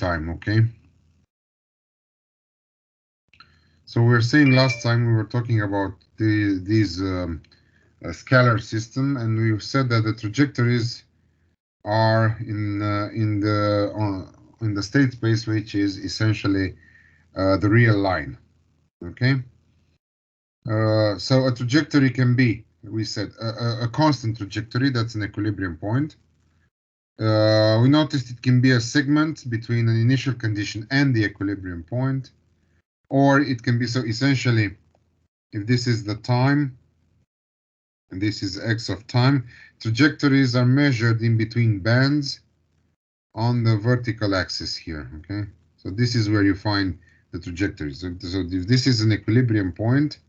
time, okay? So we were saying last time we were talking about these scalar system, and we said that the trajectories are in the state space, which is essentially the real line, okay? So a trajectory can be, we said, a constant trajectory, that's an equilibrium point. We noticed it can be a segment between an initial condition and the equilibrium point, or it can be, so essentially, if this is the time, and this is x of time, trajectories are measured in between bands on the vertical axis here, okay? So this is where you find the trajectories. So if this is an equilibrium point,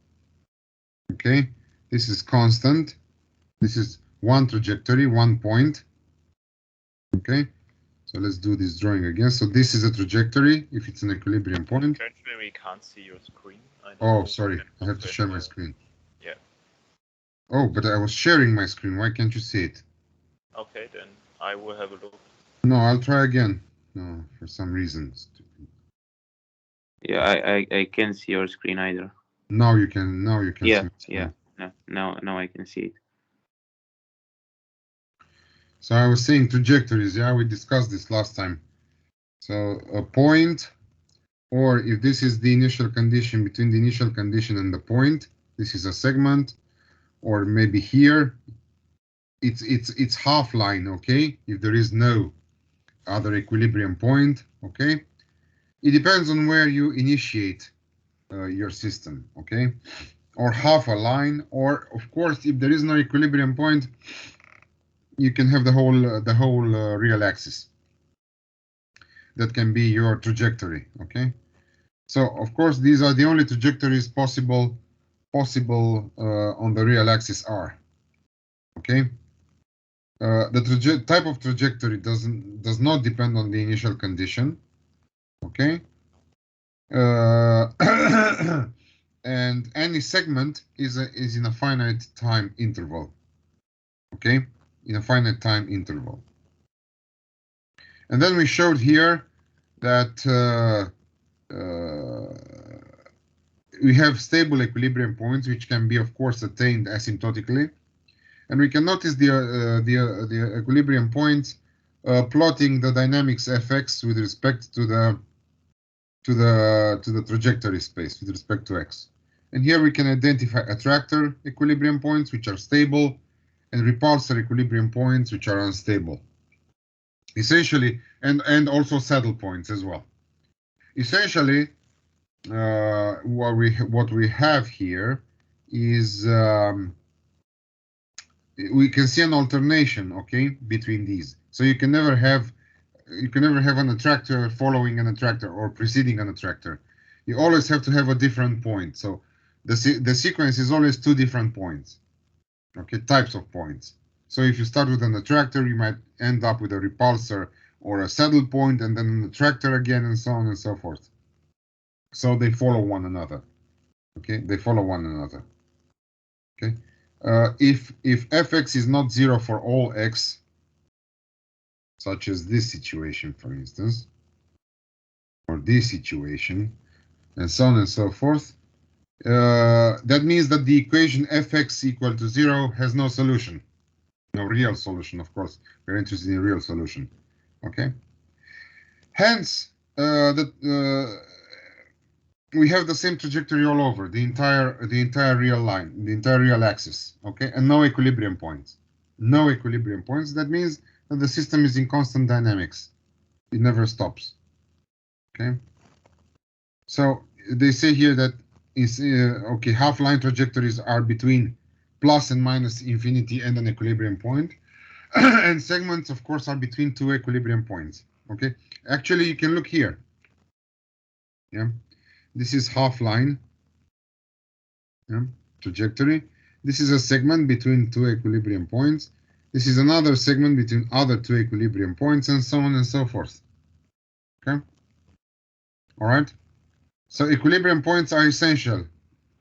okay, this is constant. This is one trajectory, one point, okay? So let's do this drawing again. So this is a trajectory if it's an equilibrium point. Actually, we can't see your screen. Oh, sorry, I have to share my screen. Yeah. Oh, but I was sharing my screen. Why can't you see it? Okay, then I will have a look. No, I'll try again. No, for some reason. Yeah, I can't see your screen either. Now you can. Now you can. Yeah, see my screen. yeah. Now I can see it. So I was saying trajectories. Yeah, we discussed this last time. So a point, or if this is the initial condition, between the initial condition and the point, this is a segment, or maybe here, it's half line. Okay, if there is no other equilibrium point. Okay, it depends on where you initiate your system. Okay, or half a line, or of course, if there is no equilibrium point, you can have the whole real axis. That can be your trajectory. Okay, so of course these are the only trajectories possible on the real axis R. Okay, the type of trajectory does not depend on the initial condition. Okay, and any segment is in a finite time interval. Okay, in a finite time interval. And then we showed here that we have stable equilibrium points, which can be, of course, attained asymptotically. And we can notice the equilibrium points plotting the dynamics fx with respect to the trajectory space with respect to x. And here we can identify attractor equilibrium points, which are stable, and repulsor equilibrium points, which are unstable. Essentially, and also saddle points as well. Essentially, what we have here is we can see an alternation, okay, between these. So you can never have an attractor following an attractor or preceding an attractor. You always have to have a different point. So the sequence is always two different points, okay, types of points. So if you start with an attractor, you might end up with a repulsor or a saddle point, and then an attractor again, and so on and so forth. So they follow one another. Okay, they follow one another. Okay, if fx is not 0 for all x, such as this situation, for instance, or this situation, and so on and so forth, that means that the equation fx equal to 0 has no solution. No real solution, of course. We're interested in real solution. Okay. Hence, we have the same trajectory all over the entire real line, the entire real axis. Okay, and no equilibrium points. No equilibrium points. That means that the system is in constant dynamics. It never stops. Okay. So they say here that is okay. Half-line trajectories are between plus and minus infinity and an equilibrium point. And segments, of course, are between two equilibrium points. Okay, actually, you can look here. Yeah, this is half-line trajectory. This is a segment between two equilibrium points. This is another segment between other two equilibrium points, and so on and so forth. Okay, all right. So equilibrium points are essential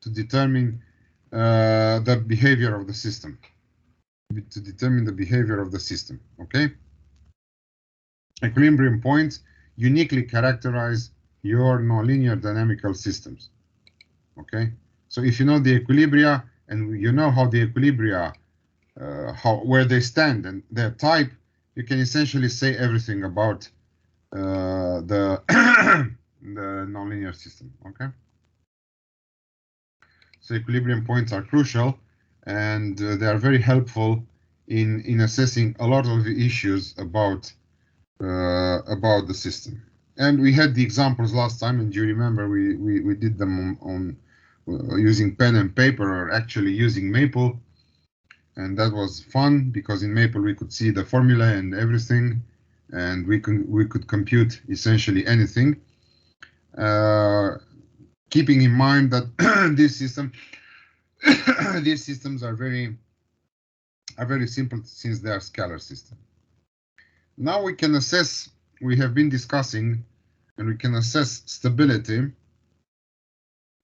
to determine the behavior of the system. Okay, equilibrium points uniquely characterize your nonlinear dynamical systems. Okay, so if you know the equilibria and you know how the equilibria, where they stand and their type, you can essentially say everything about the the nonlinear system. Okay, so equilibrium points are crucial, and they are very helpful in assessing a lot of the issues about the system. And we had the examples last time, and you remember we did them on using pen and paper, or actually using Maple, and that was fun because in Maple we could see the formula and everything, and we could compute essentially anything. Keeping in mind that these systems are very simple since they are scalar systems. Now we can assess. We have been discussing, and we can assess stability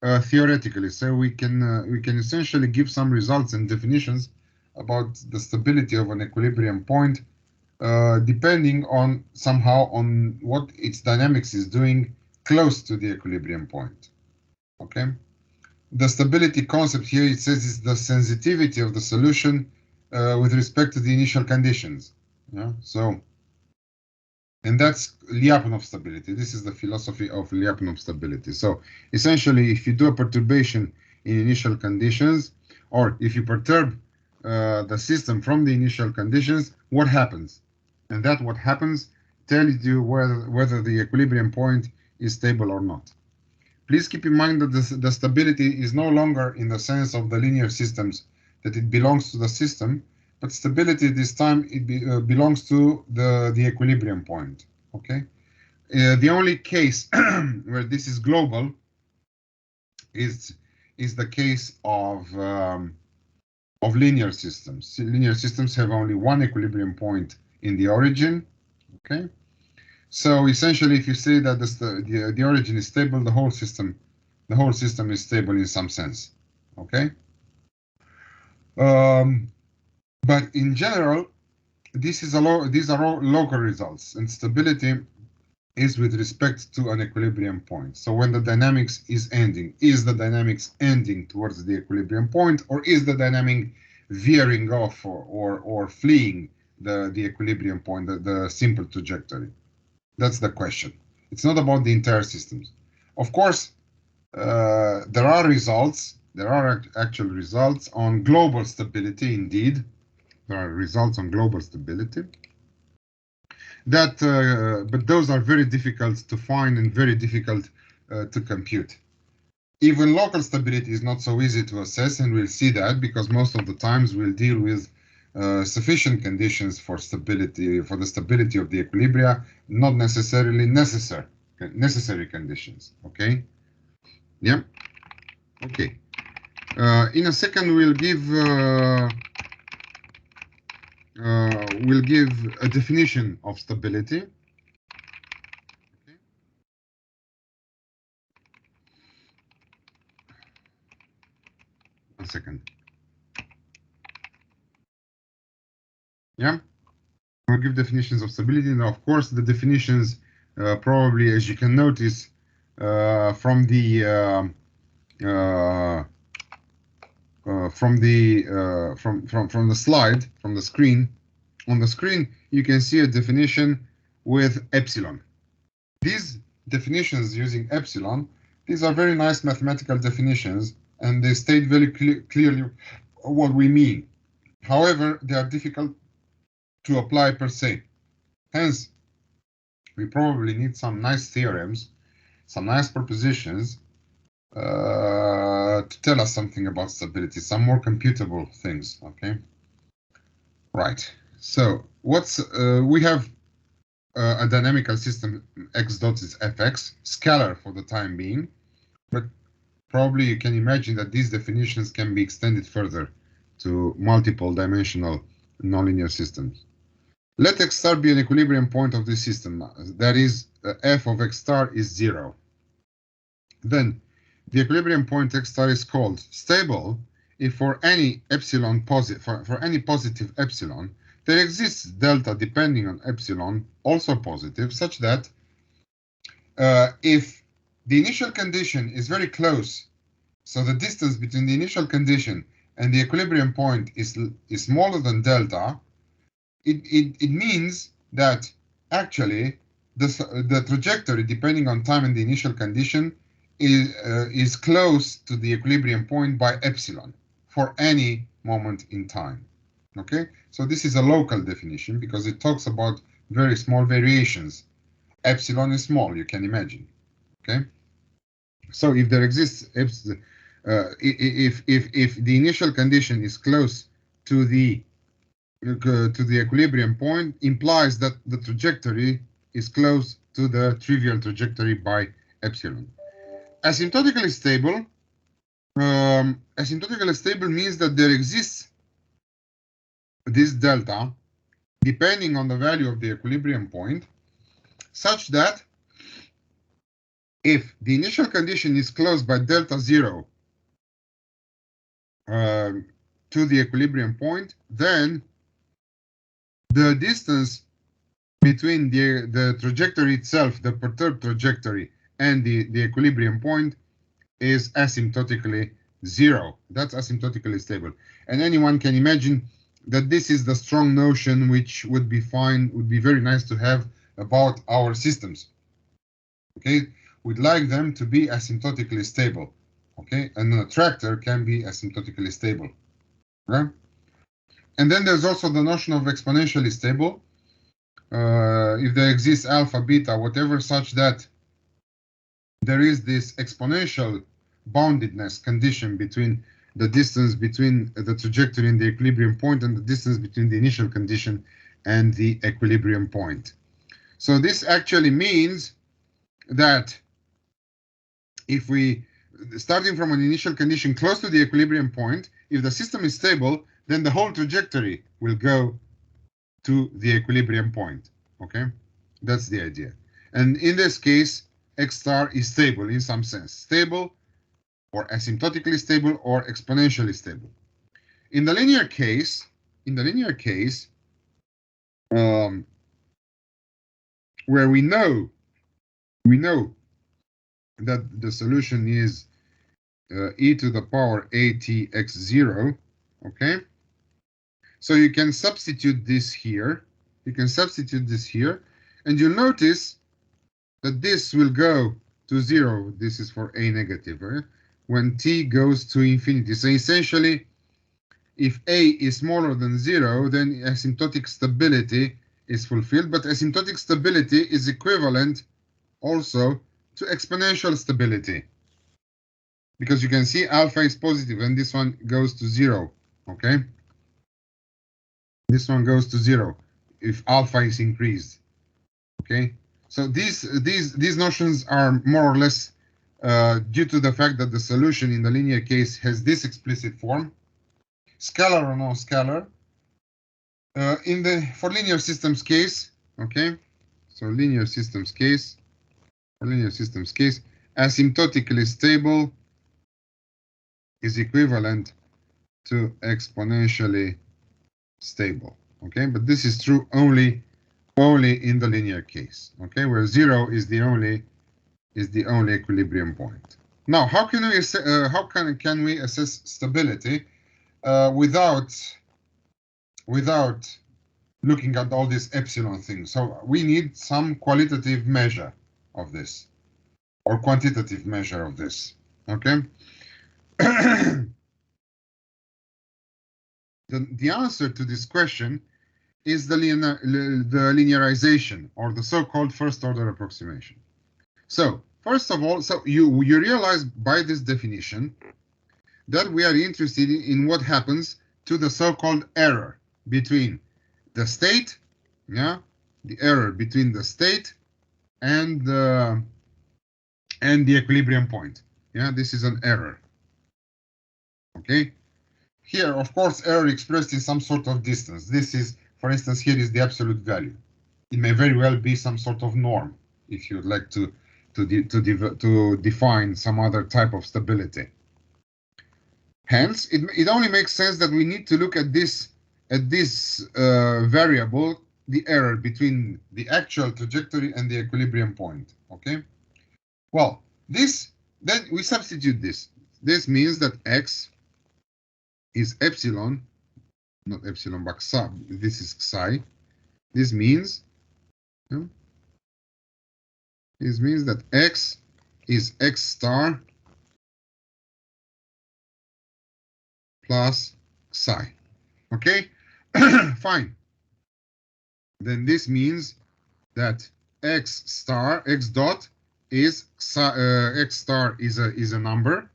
theoretically. So we can essentially give some results and definitions about the stability of an equilibrium point, depending on somehow on what its dynamics is doing close to the equilibrium point. Okay. The stability concept here, it says, is the sensitivity of the solution with respect to the initial conditions. Yeah. So, and that's Lyapunov stability. This is the philosophy of Lyapunov stability. So essentially, if you do a perturbation in initial conditions, or if you perturb the system from the initial conditions, what happens? And that what happens tells you whether the equilibrium point is stable or not. Please keep in mind that the stability is no longer in the sense of the linear systems, that it belongs to the system, but stability this time it belongs to the equilibrium point. Okay, the only case where this is global is the case of linear systems. Linear systems have only one equilibrium point in the origin. Okay. So essentially, if you say that the origin is stable, the whole system is stable in some sense. Okay. But in general, these are all local results, and stability is with respect to an equilibrium point. So when the dynamics is ending, is the dynamics ending towards the equilibrium point, or is the dynamic veering off or fleeing the equilibrium point, the simple trajectory? That's the question. It's not about the entire systems. Of course, there are results. There are actual results on global stability. Indeed, there are results on global stability. But those are very difficult to find and very difficult to compute. Even local stability is not so easy to assess, and we'll see that because most of the times we'll deal with sufficient conditions for the stability of the equilibria, not necessarily necessary conditions. Okay. Yeah. Okay. In a second, we'll give a definition of stability. Okay. One second. Yeah. We'll give definitions of stability. Now, of course, the definitions probably, as you can notice from the slide, from the screen. On the screen, you can see a definition with epsilon. These definitions using epsilon, these are very nice mathematical definitions, and they state very clearly what we mean. However, they are difficult to apply per se. Hence, we probably need some nice theorems, some nice propositions to tell us something about stability, some more computable things. Okay. Right. So we have a dynamical system, x dot is fx, scalar for the time being, but probably you can imagine that these definitions can be extended further to multiple dimensional nonlinear systems. Let x star be an equilibrium point of this system. That is, f of x star is 0. Then the equilibrium point x star is called stable if for any epsilon for any positive epsilon, there exists delta depending on epsilon, also positive, such that if the initial condition is very close, so the distance between the initial condition and the equilibrium point is smaller than delta, it means that actually the trajectory, depending on time and the initial condition, is close to the equilibrium point by epsilon for any moment in time. Okay, so this is a local definition because it talks about very small variations. Epsilon is small, you can imagine. Okay, so if there exists if the initial condition is close to the equilibrium point, implies that the trajectory is close to the trivial trajectory by epsilon. Asymptotically stable means that there exists this delta depending on the value of the equilibrium point, such that if the initial condition is close by delta 0 to the equilibrium point, then the distance between the trajectory itself, the perturbed trajectory, and the equilibrium point is asymptotically 0. That's asymptotically stable. And anyone can imagine that this is the strong notion which would be very nice to have about our systems. Okay, we'd like them to be asymptotically stable. Okay, and an attractor can be asymptotically stable. Right? And then there's also the notion of exponentially stable. If there exists alpha, beta, whatever, such that there is this exponential boundedness condition between the distance between the trajectory and the equilibrium point and the distance between the initial condition and the equilibrium point. So this actually means that if we, starting from an initial condition close to the equilibrium point, if the system is stable, then the whole trajectory will go to the equilibrium point. Okay, that's the idea. And in this case, X star is stable in some sense, stable or asymptotically stable or exponentially stable. In the linear case, where we know that the solution is e to the power atx0, okay? So you can substitute this here. And you'll notice that this will go to 0. This is for a negative, right? When t goes to infinity. So essentially, if a is smaller than 0, then asymptotic stability is fulfilled. But asymptotic stability is equivalent also to exponential stability, because you can see alpha is positive and this one goes to 0. Okay, this one goes to 0 if alpha is increased. Okay, so these notions are more or less due to the fact that the solution in the linear case has this explicit form, scalar or no scalar. For linear systems case, okay, so linear systems case, asymptotically stable is equivalent to exponentially stable. Okay, but this is true only in the linear case. Okay, where 0 is the only equilibrium point. Now, how can we assess stability without looking at all these epsilon things? So we need some qualitative measure of this, or quantitative measure of this. Okay. The answer to this question is the linearization, or the so-called first-order approximation. So first of all, you realize by this definition that we are interested in what happens to the so-called error between the state, the error between the state and the equilibrium point. This is an error. Okay. Here, of course, error expressed in some sort of distance. This is, for instance, here is the absolute value. It may very well be some sort of norm if you'd like to define some other type of stability. Hence, it only makes sense that we need to look at this variable, the error between the actual trajectory and the equilibrium point. Okay, Well, this, then we substitute this. This means that x is epsilon, not epsilon, but psi. This is psi. This means, this means that x is x star plus psi. Okay, fine. Then this means that x star, x dot is x star is a number.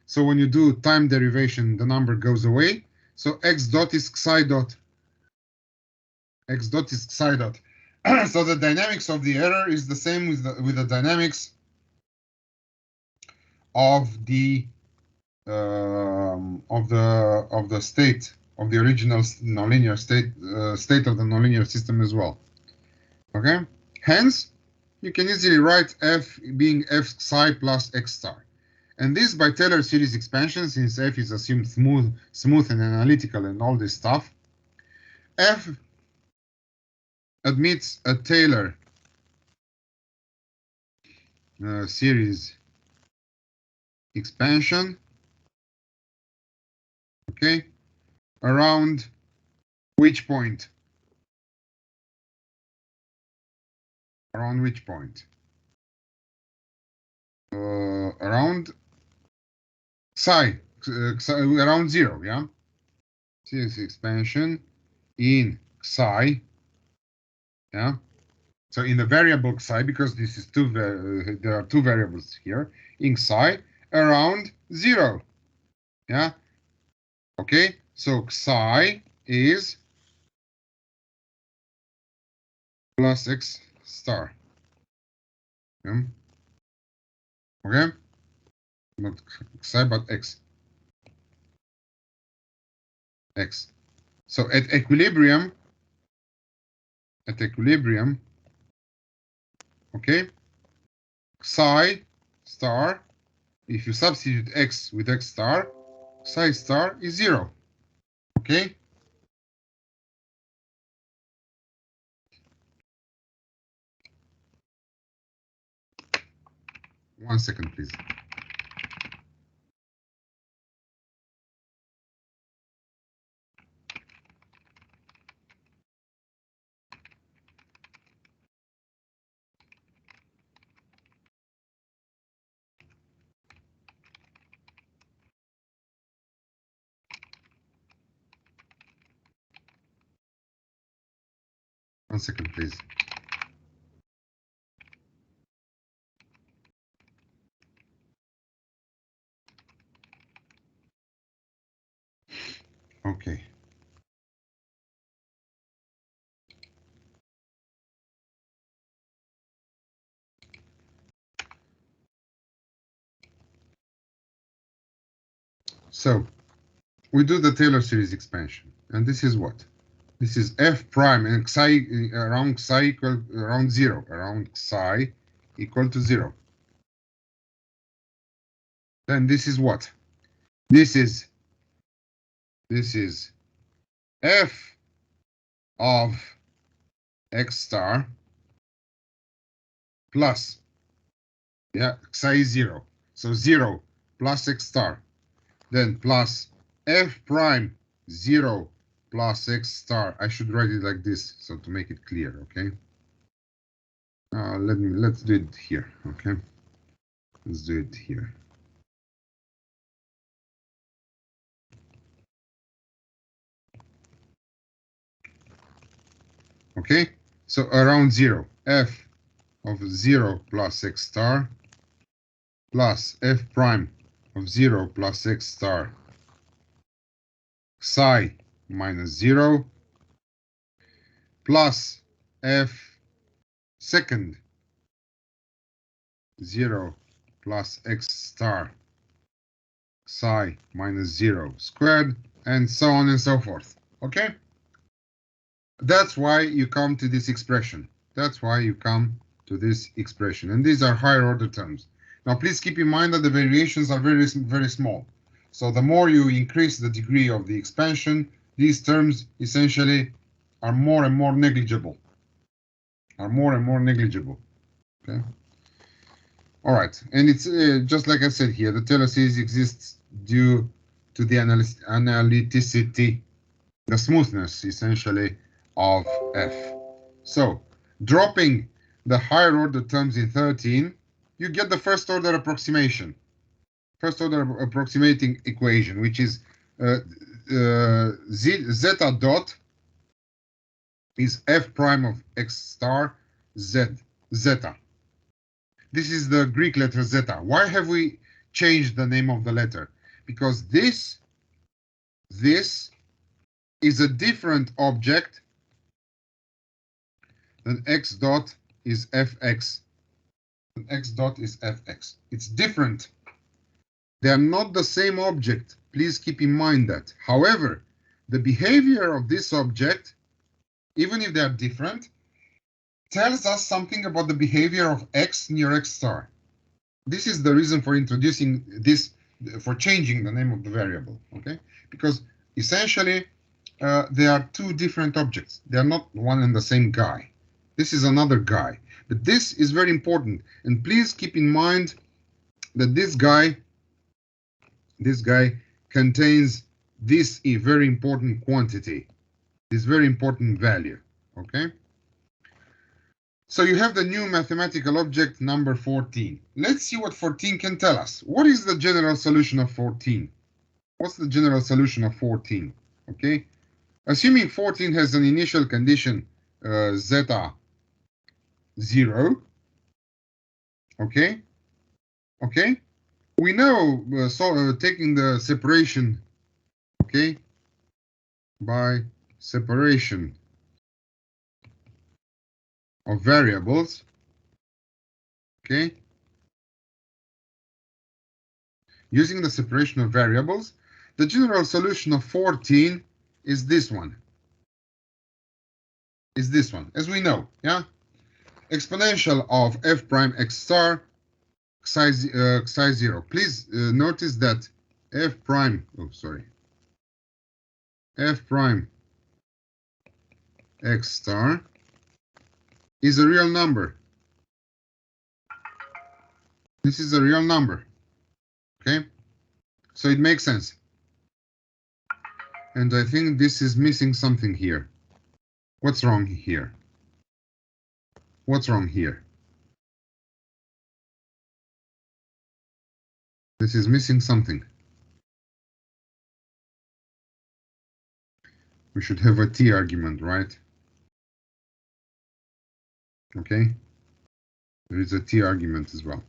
So when you do time derivation, the number goes away. So x dot is psi dot. X dot is psi dot. So the dynamics of the error is the same with the dynamics of the state of the original nonlinear state of the nonlinear system as well. Okay. Hence, you can easily write f being f psi plus x star. And this by Taylor series expansion, since f is assumed smooth and analytical and all this stuff, f admits a Taylor series expansion, okay, around which point? Around which point? Around psi, around 0, yeah? Series expansion in psi, yeah? So in the variable psi, because this is there are two variables here, in psi, around 0, yeah? Okay, so psi is plus x star. Yeah? Okay, not psi, but x. X. So at equilibrium, okay, psi star, if you substitute x with x star, psi star is 0. Okay. One second, please. One second, please. Okay. So we do the Taylor series expansion, and this is what? This is f prime and psi around psi equal around 0, around psi equal to 0. Then this is what? This is f of x star plus, yeah, psi is 0. So 0 plus x star, then plus f prime 0 plus x star. I should write it like this, so to make it clear, okay? Let's do it here, okay? Let's do it here. Okay, so around 0, f of 0 plus x star plus f prime of 0 plus x star psi minus 0 plus f second 0 plus x star psi minus 0 squared, and so on and so forth. Okay? That's why you come to this expression. That's why you come to this expression. And these are higher order terms. Now, please keep in mind that the variations are very, very small. So the more you increase the degree of the expansion, these terms essentially are more and more negligible. Okay? All right, and it's just like I said here, the Taylor series exists due to the analyticity, the smoothness, essentially, of F. So, dropping the higher order terms in 13, you get the first order approximation. First order approximating equation, which is zeta dot is f prime of x star zeta. This is the Greek letter zeta. Why have we changed the name of the letter? Because this is a different object than x dot is fx. And x dot is fx. It's different. They are not the same object. Please keep in mind that. However, the behavior of this object, even if they are different, tells us something about the behavior of x near x star. This is the reason for introducing this, for changing the name of the variable, okay? Because essentially, they are two different objects. They are not one and the same guy. This is another guy. But this is very important. And please keep in mind that this guy contains this very important quantity, this very important value, okay? So you have the new mathematical object number 14. Let's see what 14 can tell us. What is the general solution of 14? What's the general solution of 14? Okay, assuming 14 has an initial condition zeta 0. Okay, we know taking the separation, okay, by separation of variables, okay, using the separation of variables, the general solution of 14 is this one. As we know, yeah, exponential of f prime x star psi 0. Please notice that f prime x star is a real number. This is a real number. Okay, so it makes sense. And I think this is missing something here. What's wrong here? What's wrong here? This is missing something. We should have a t argument, right? Okay. There is a t argument as well.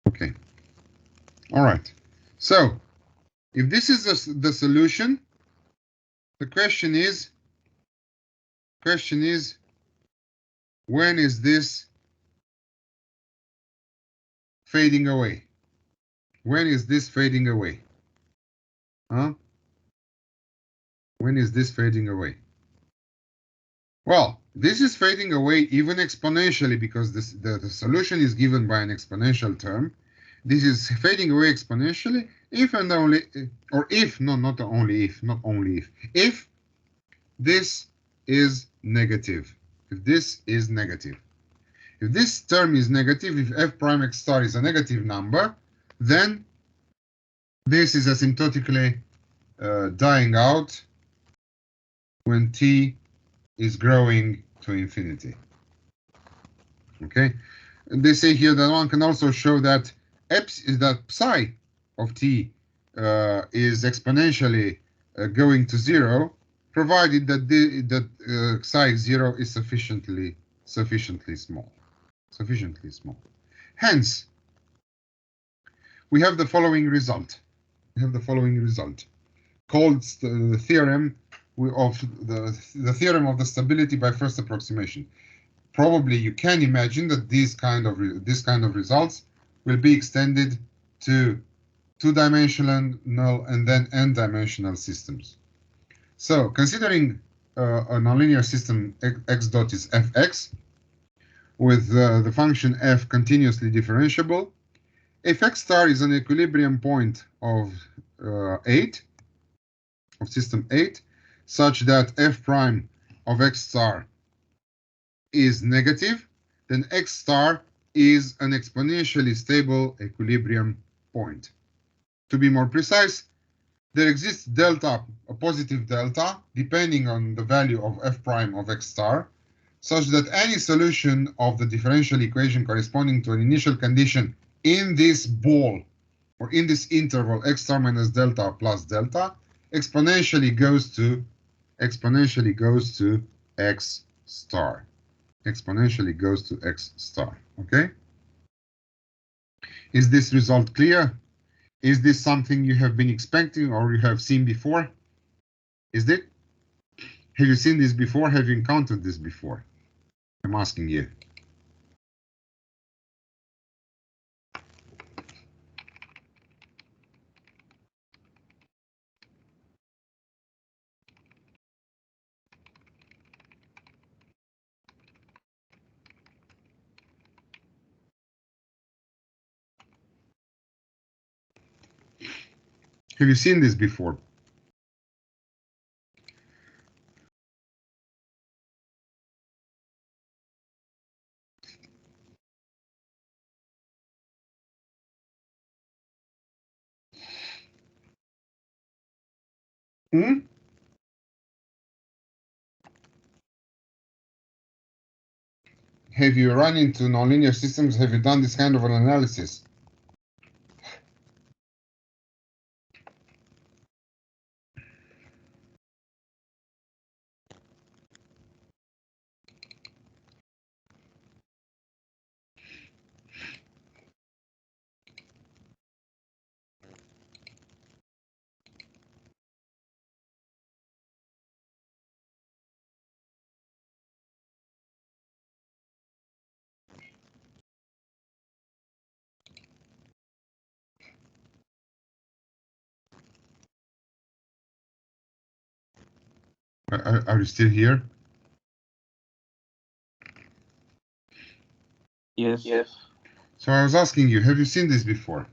Okay. All right. So, if this is the solution, the question is, when is this fading away? When is this fading away? Huh? When is this fading away? Well, this is fading away even exponentially because the solution is given by an exponential term. This is fading away exponentially if and only, or if, no, not only if this is negative. If this is negative. If this term is negative, if f prime x star is a negative number, then this is asymptotically dying out when t is growing to infinity. Okay, and they say here that one can also show that psi of t is exponentially going to 0, provided that psi 0 is sufficiently small. Hence, we have the following result. Called the theorem of the theorem of the stability by first approximation. Probably you can imagine that this kind of results will be extended to two-dimensional and then n-dimensional systems. So, considering a nonlinear system x dot is fx, with the function f continuously differentiable, if x star is an equilibrium point of 8, of system 8, such that f prime of x star is negative, then x star is an exponentially stable equilibrium point. To be more precise, there exists delta, a positive delta, depending on the value of f prime of x star, such that any solution of the differential equation corresponding to an initial condition in this ball, or in this interval x star minus delta plus delta, exponentially goes to x star. Exponentially goes to x star. Okay? Is this result clear? Is this something you have been expecting or you have seen before? Is it? Have you seen this before? Have you encountered this before? I'm asking you. Have you seen this before? Hmm? Have you run into nonlinear systems? Have you done this kind of an analysis? Are you still here? Yes. So I was asking you, have you seen this before?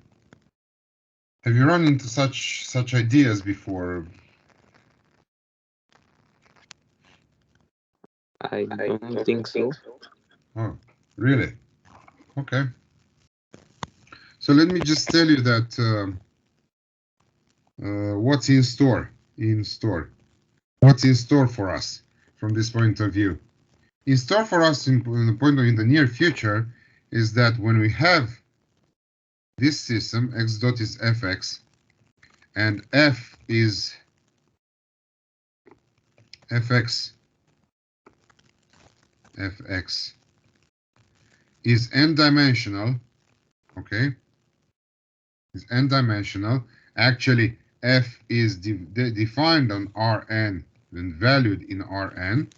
Have you run into such ideas before? I don't think so. Oh, really? Okay. So let me just tell you that what's in store. What's in store for us from this point of view? In store for us in the near future is that when we have this system, x dot is fx, and f is fx is n-dimensional, okay? Is n-dimensional. Actually, f is defined on Rn and valued in Rn.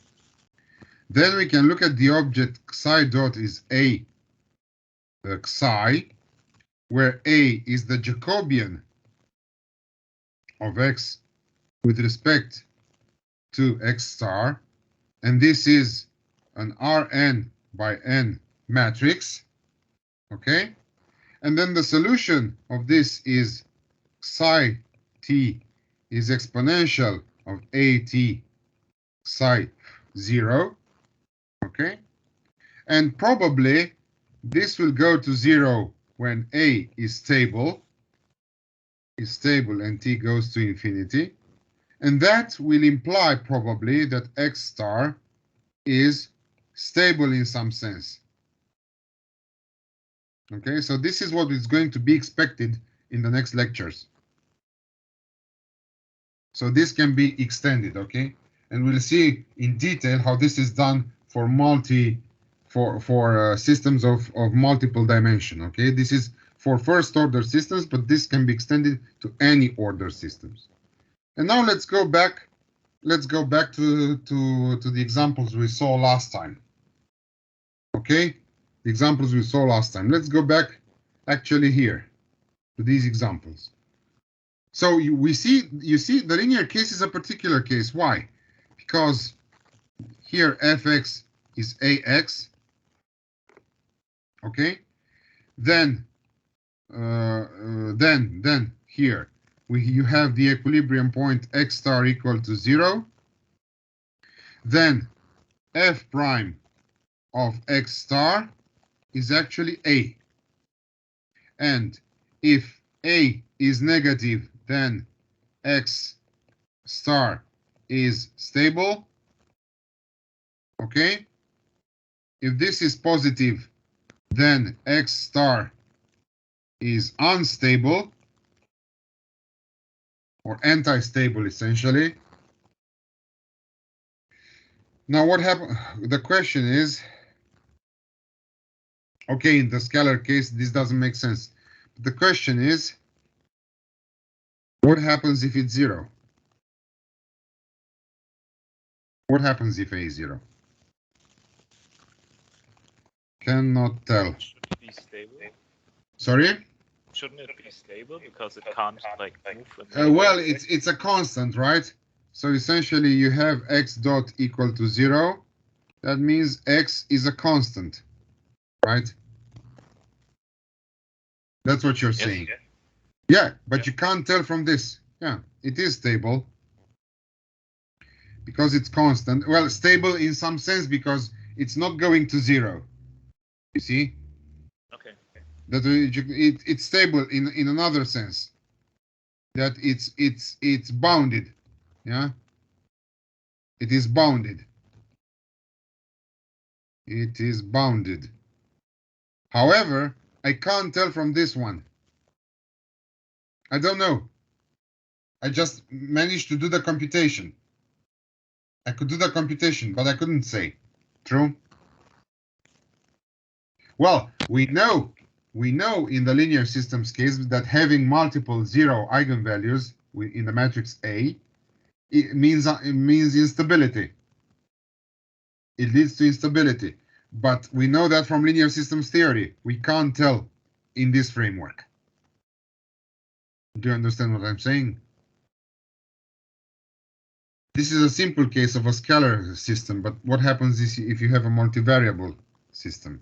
Then we can look at the object psi dot is a psi, where a is the Jacobian of x with respect to x star, and this is an Rn by n matrix, okay? And then the solution of this is psi t is exponential of at psi 0, okay? And probably this will go to 0 when a is stable and t goes to infinity. And that will imply probably that x star is stable in some sense. Okay, so this is what is going to be expected in the next lectures. So this can be extended, okay? And we'll see in detail how this is done for systems of multiple dimension, okay? This is for first order systems, but this can be extended to any order systems. And now let's go back to the examples we saw last time. Okay? The examples we saw last time. Let's go back actually here to these examples. So you see the linear case is a particular case. Why? Because here fx is ax. Okay? Then here you have the equilibrium point x star equal to 0. Then f prime of x star is actually A. And if A is negative, then X star is stable. Okay? If this is positive, then X star is unstable or anti-stable essentially. Now what happened? The question is, okay, in the scalar case, this doesn't make sense. The question is, what happens if it's 0? What happens if A is 0? Cannot tell. Should it be stable? Sorry? Shouldn't it be stable because it can't like move? In Well, it's a constant, right? So essentially you have x dot equal to 0. That means x is a constant, right? That's what you're saying. Yeah, but you can't tell from this. Yeah, it is stable because it's constant. Well, stable in some sense because it's not going to 0. You see? Okay. That it's stable in another sense. That it's bounded. Yeah. It is bounded. It is bounded. However, I can't tell from this one. I don't know. I just managed to do the computation. I could do the computation, but I couldn't say. True? Well, we know in the linear systems case that having multiple 0 eigenvalues in the matrix A, it means instability. It leads to instability. But we know that from linear systems theory. We can't tell in this framework. Do you understand what I'm saying? This is a simple case of a scalar system, but what happens is if you have a multivariable system?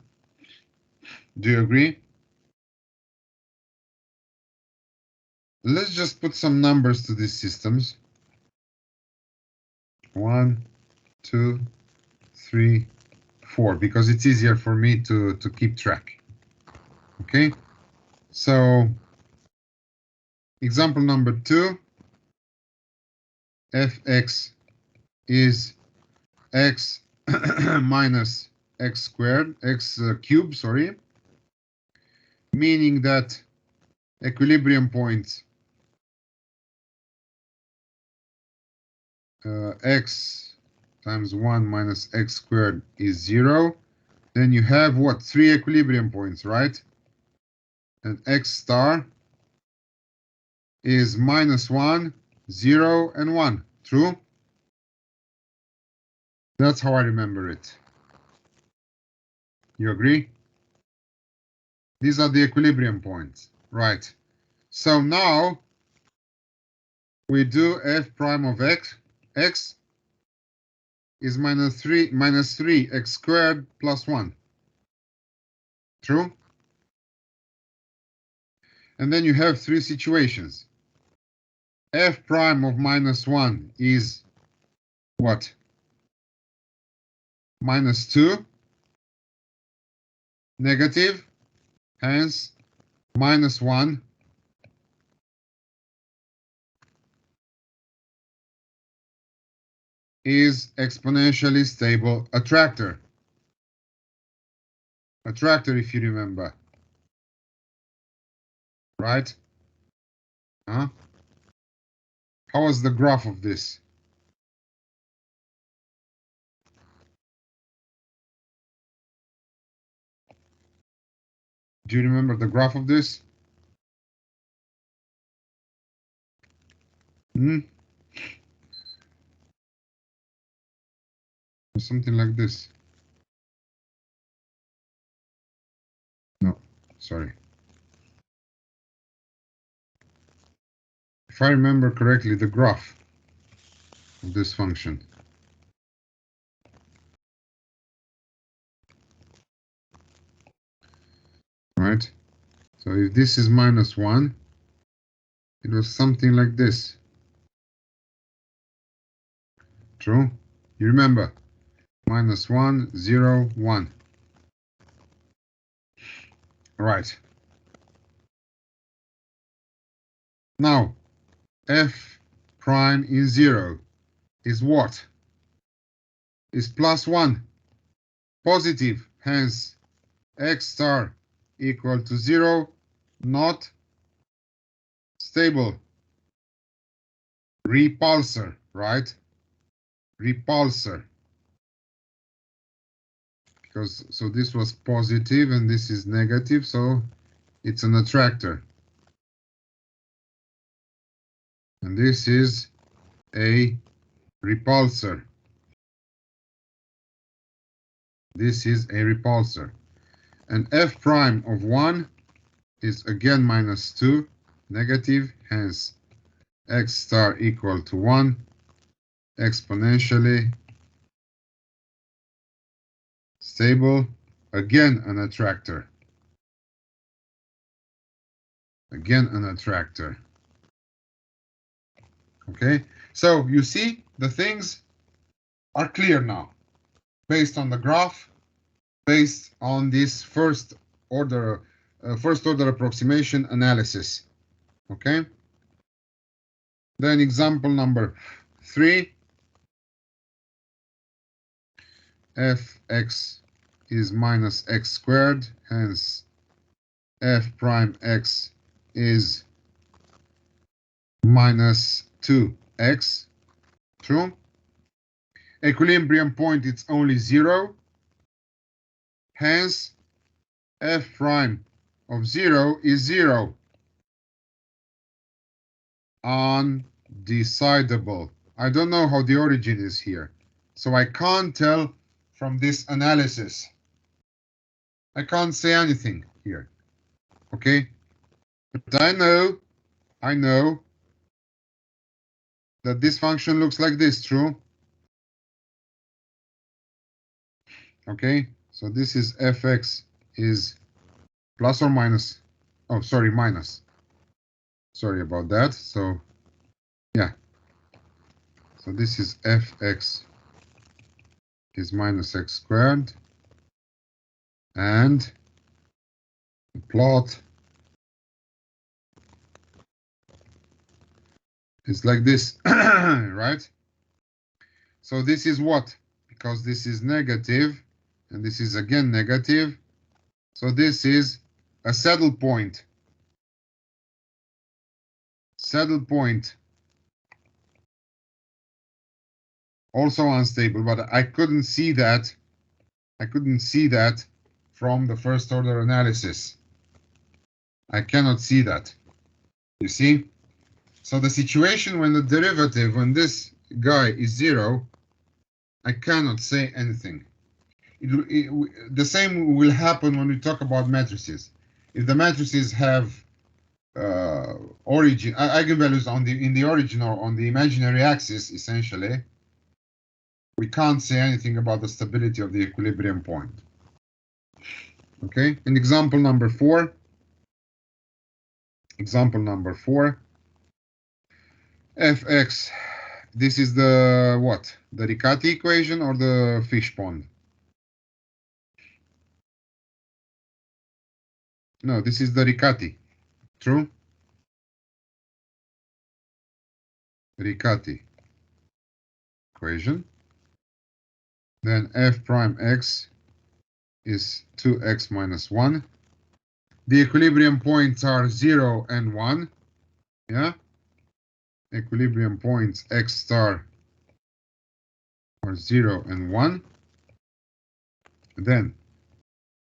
Do you agree? Let's just put some numbers to these systems. 1, 2, 3, 4, because it's easier for me to keep track. Okay, so example number 2, fx is x minus x squared, x cubed, sorry, meaning that equilibrium points x times 1 minus x squared is 0. Then you have what? 3 equilibrium points, right? And x star is -1, 0, and 1. True? That's how I remember it. You agree? These are the equilibrium points. Right. So now we do f prime of x. X is minus 3 x squared plus 1. True? And then you have 3 situations. F prime of -1 is what? -2. Negative. Hence, -1 is exponentially stable attractor. Attractor, if you remember. Right? Huh? How was the graph of this? Do you remember the graph of this? Something like this. No, sorry. If I remember correctly, the graph of this function. Right? So if this is -1, it was something like this. True? You remember? -1, 0, 1. Right. Now, f prime in 0 is what? Is +1. Positive, hence x star equal to 0, not stable. Repulsor, right? Repulsor. Because so this was positive and this is negative, so it's an attractor. And this is a repulsor. This is a repulsor. And f prime of 1 is again -2, negative, hence x star equal to 1, exponentially stable, again an attractor. Again an attractor. Okay, so you see the things are clear now, based on the graph, based on this first order approximation analysis. Okay. Then example number 3, fx is minus x squared, hence f prime x is minus 2x. True. Equilibrium point, it's only 0. Hence, f prime of 0 is 0. Undecidable. I don't know how the origin is here, so I can't tell from this analysis. I can't say anything here. Okay? But I know that this function looks like this, true? Okay, so this is fx is plus or minus, oh, sorry, minus. Sorry about that. So, yeah. So this is fx is minus x squared. And the plot is like this, right? So this is what? Because this is negative, and this is again negative. So this is a saddle point. Saddle point. Also unstable, but I couldn't see that. I couldn't see that from the first order analysis. I cannot see that. You see? So the situation when the derivative, when this guy is 0, I cannot say anything. The same will happen when we talk about matrices. If the matrices have origin eigenvalues in the origin or on the imaginary axis, essentially, we can't say anything about the stability of the equilibrium point. Okay, in example number 4. Example number 4. Fx. This is the what? The Riccati equation or the fish pond? No, this is the Riccati. True? Riccati equation. Then f prime x is 2x minus 1. The equilibrium points are 0 and 1. Yeah? Equilibrium points x star are 0 and 1. Then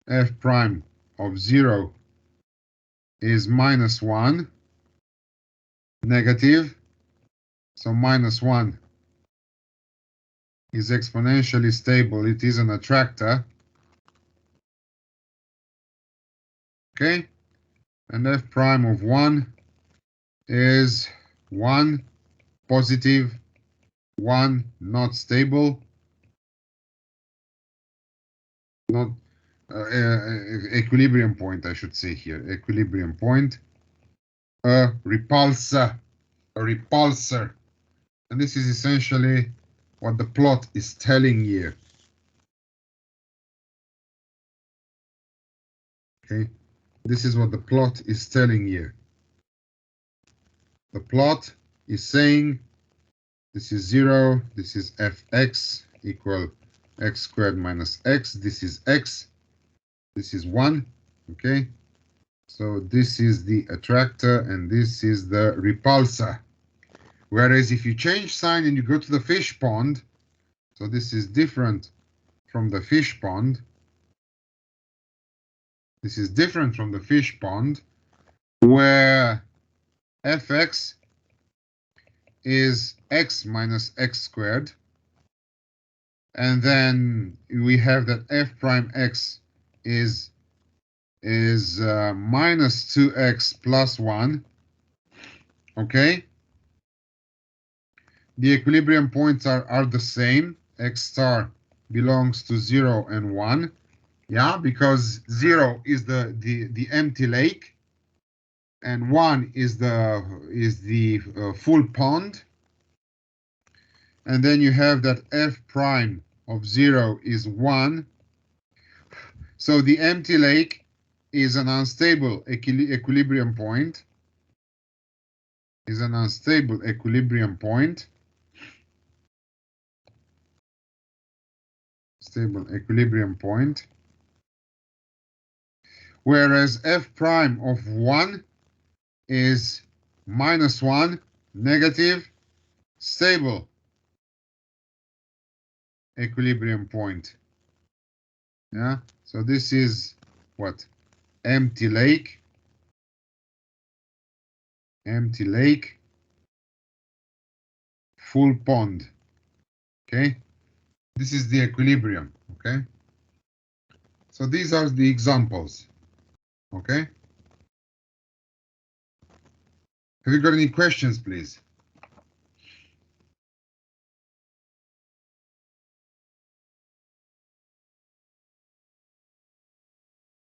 f prime of 0 is minus 1, negative. So minus 1 is exponentially stable. It is an attractor. Okay? And f prime of 1 is 1, positive, 1, not stable. Not equilibrium point, I should say here. Equilibrium point. A repulsor. A repulsor. And this is essentially what the plot is telling you. Okay. This is what the plot is telling you. The plot is saying this is 0, this is fx equal x squared minus x, this is x, this is 1, okay? So this is the attractor and this is the repulsor. Whereas if you change sign and you go to the fish pond, so this is different from the fish pond. This is different from the fish pond, where fx is x minus x squared. And then we have that f prime x is minus 2x plus 1. Okay? The equilibrium points are the same. X star belongs to 0 and 1. Yeah, because 0 is the empty lake, and 1 is the full pond. And then you have that f prime of 0 is 1. So the empty lake is an unstable equilibrium point. Is an unstable equilibrium point. Stable equilibrium point. Whereas f prime of 1 is minus 1, negative, stable equilibrium point. Yeah, so this is what? Empty lake, full pond. Okay, this is the equilibrium. Okay, so these are the examples. Okay, have you got any questions, please?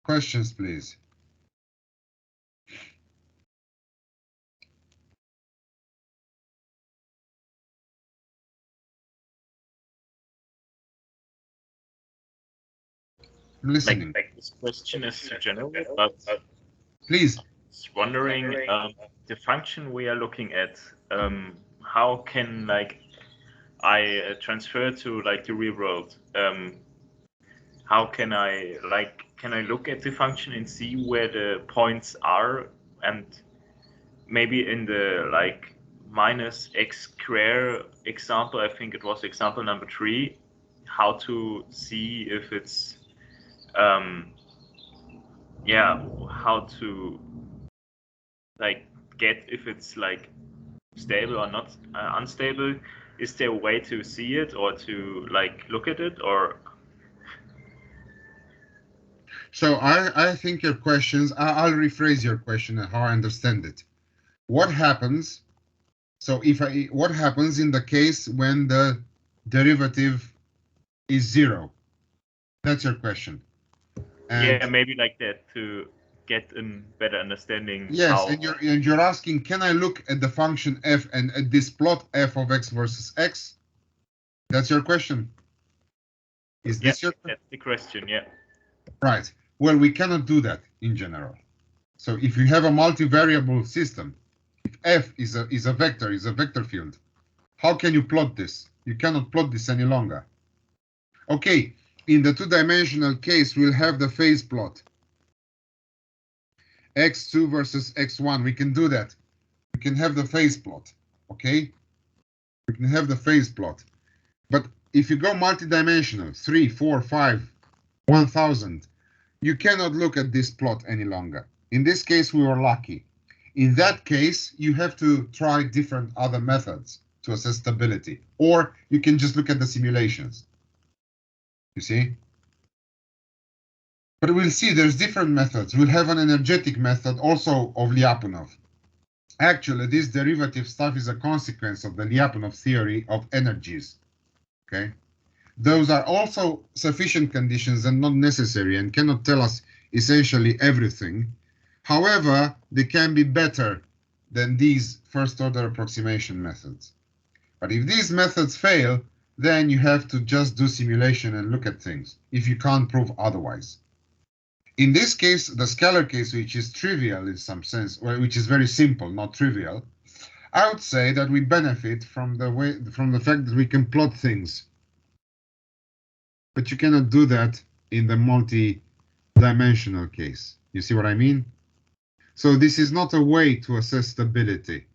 Questions, please. I'm listening. Like this question is general, but Please. just wondering the function we are looking at. How can I transfer to the real world? How can I look at the function and see where the points are, and maybe in the minus x square example, I think it was example number 3, how to see if it's how to get if it's stable or not unstable. Is there a way to see it or to look at it, or? So I think your questions, I'll rephrase your question and how I understand it. What happens? So what happens in the case when the derivative is 0? That's your question. And yeah, maybe like that to get a better understanding. Yes, and you're asking, can I look at the function f and at this plot f of x versus x? That's your question. Is this your? That's the question, yeah. Right. Well, we cannot do that in general. So if you have a multivariable system, if f is a vector field, how can you plot this? You cannot plot this any longer. Okay, in the two-dimensional case, we'll have the phase plot. x2 versus x1, we can do that. We can have the phase plot, okay? We can have the phase plot. But if you go multidimensional, 3, 4, 5, 1000, you cannot look at this plot any longer. In this case, we were lucky. In that case, you have to try different other methods to assess stability, or you can just look at the simulations. You see? But we'll see there's different methods. We'll have an energetic method also of Lyapunov. Actually, this derivative stuff is a consequence of the Lyapunov theory of energies. Okay? Those are also sufficient conditions and not necessary and cannot tell us essentially everything. However, they can be better than these first-order approximation methods. But if these methods fail, then you have to just do simulation and look at things, if you can't prove otherwise. In this case, the scalar case, which is trivial in some sense, well, which is very simple, not trivial, I would say that we benefit from the fact that we can plot things. But you cannot do that in the multi-dimensional case. You see what I mean? So this is not a way to assess stability,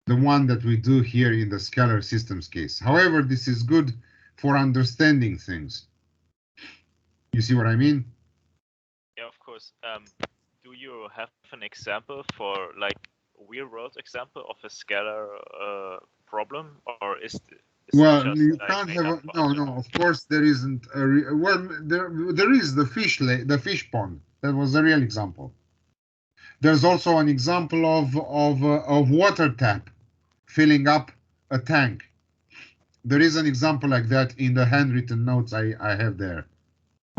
the one that we do here in the scalar systems case. However, this is good for understanding things. You see what I mean? Yeah, of course. Do you have an example for like real-world example of a scalar problem, or is Well, just you like can't made have up no, for no. Of course, there isn't a well. There is the fish pond. That was a real example. There's also an example of water tap filling up a tank. There is an example like that in the handwritten notes I have there.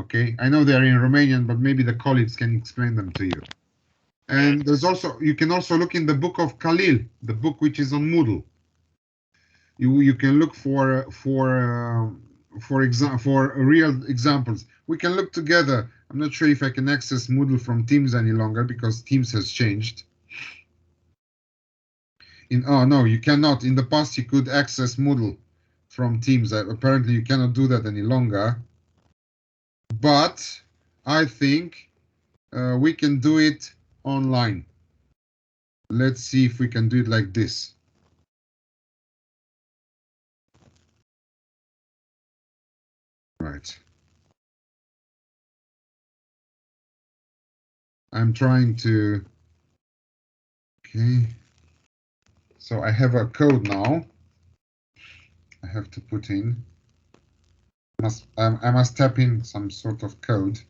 Okay, I know they're in Romanian, but maybe the colleagues can explain them to you. And there's also, you can also look in the book of Khalil, the book which is on Moodle. You can look for real examples. We can look together. I'm not sure if I can access Moodle from Teams any longer because Teams has changed. Oh no, you cannot. In the past, you could access Moodle from Teams. Apparently, you cannot do that any longer. But I think we can do it online. Let's see if we can do it like this. Right. I'm trying to. Okay. So I have a code now. I have to put in. I must type in some sort of code.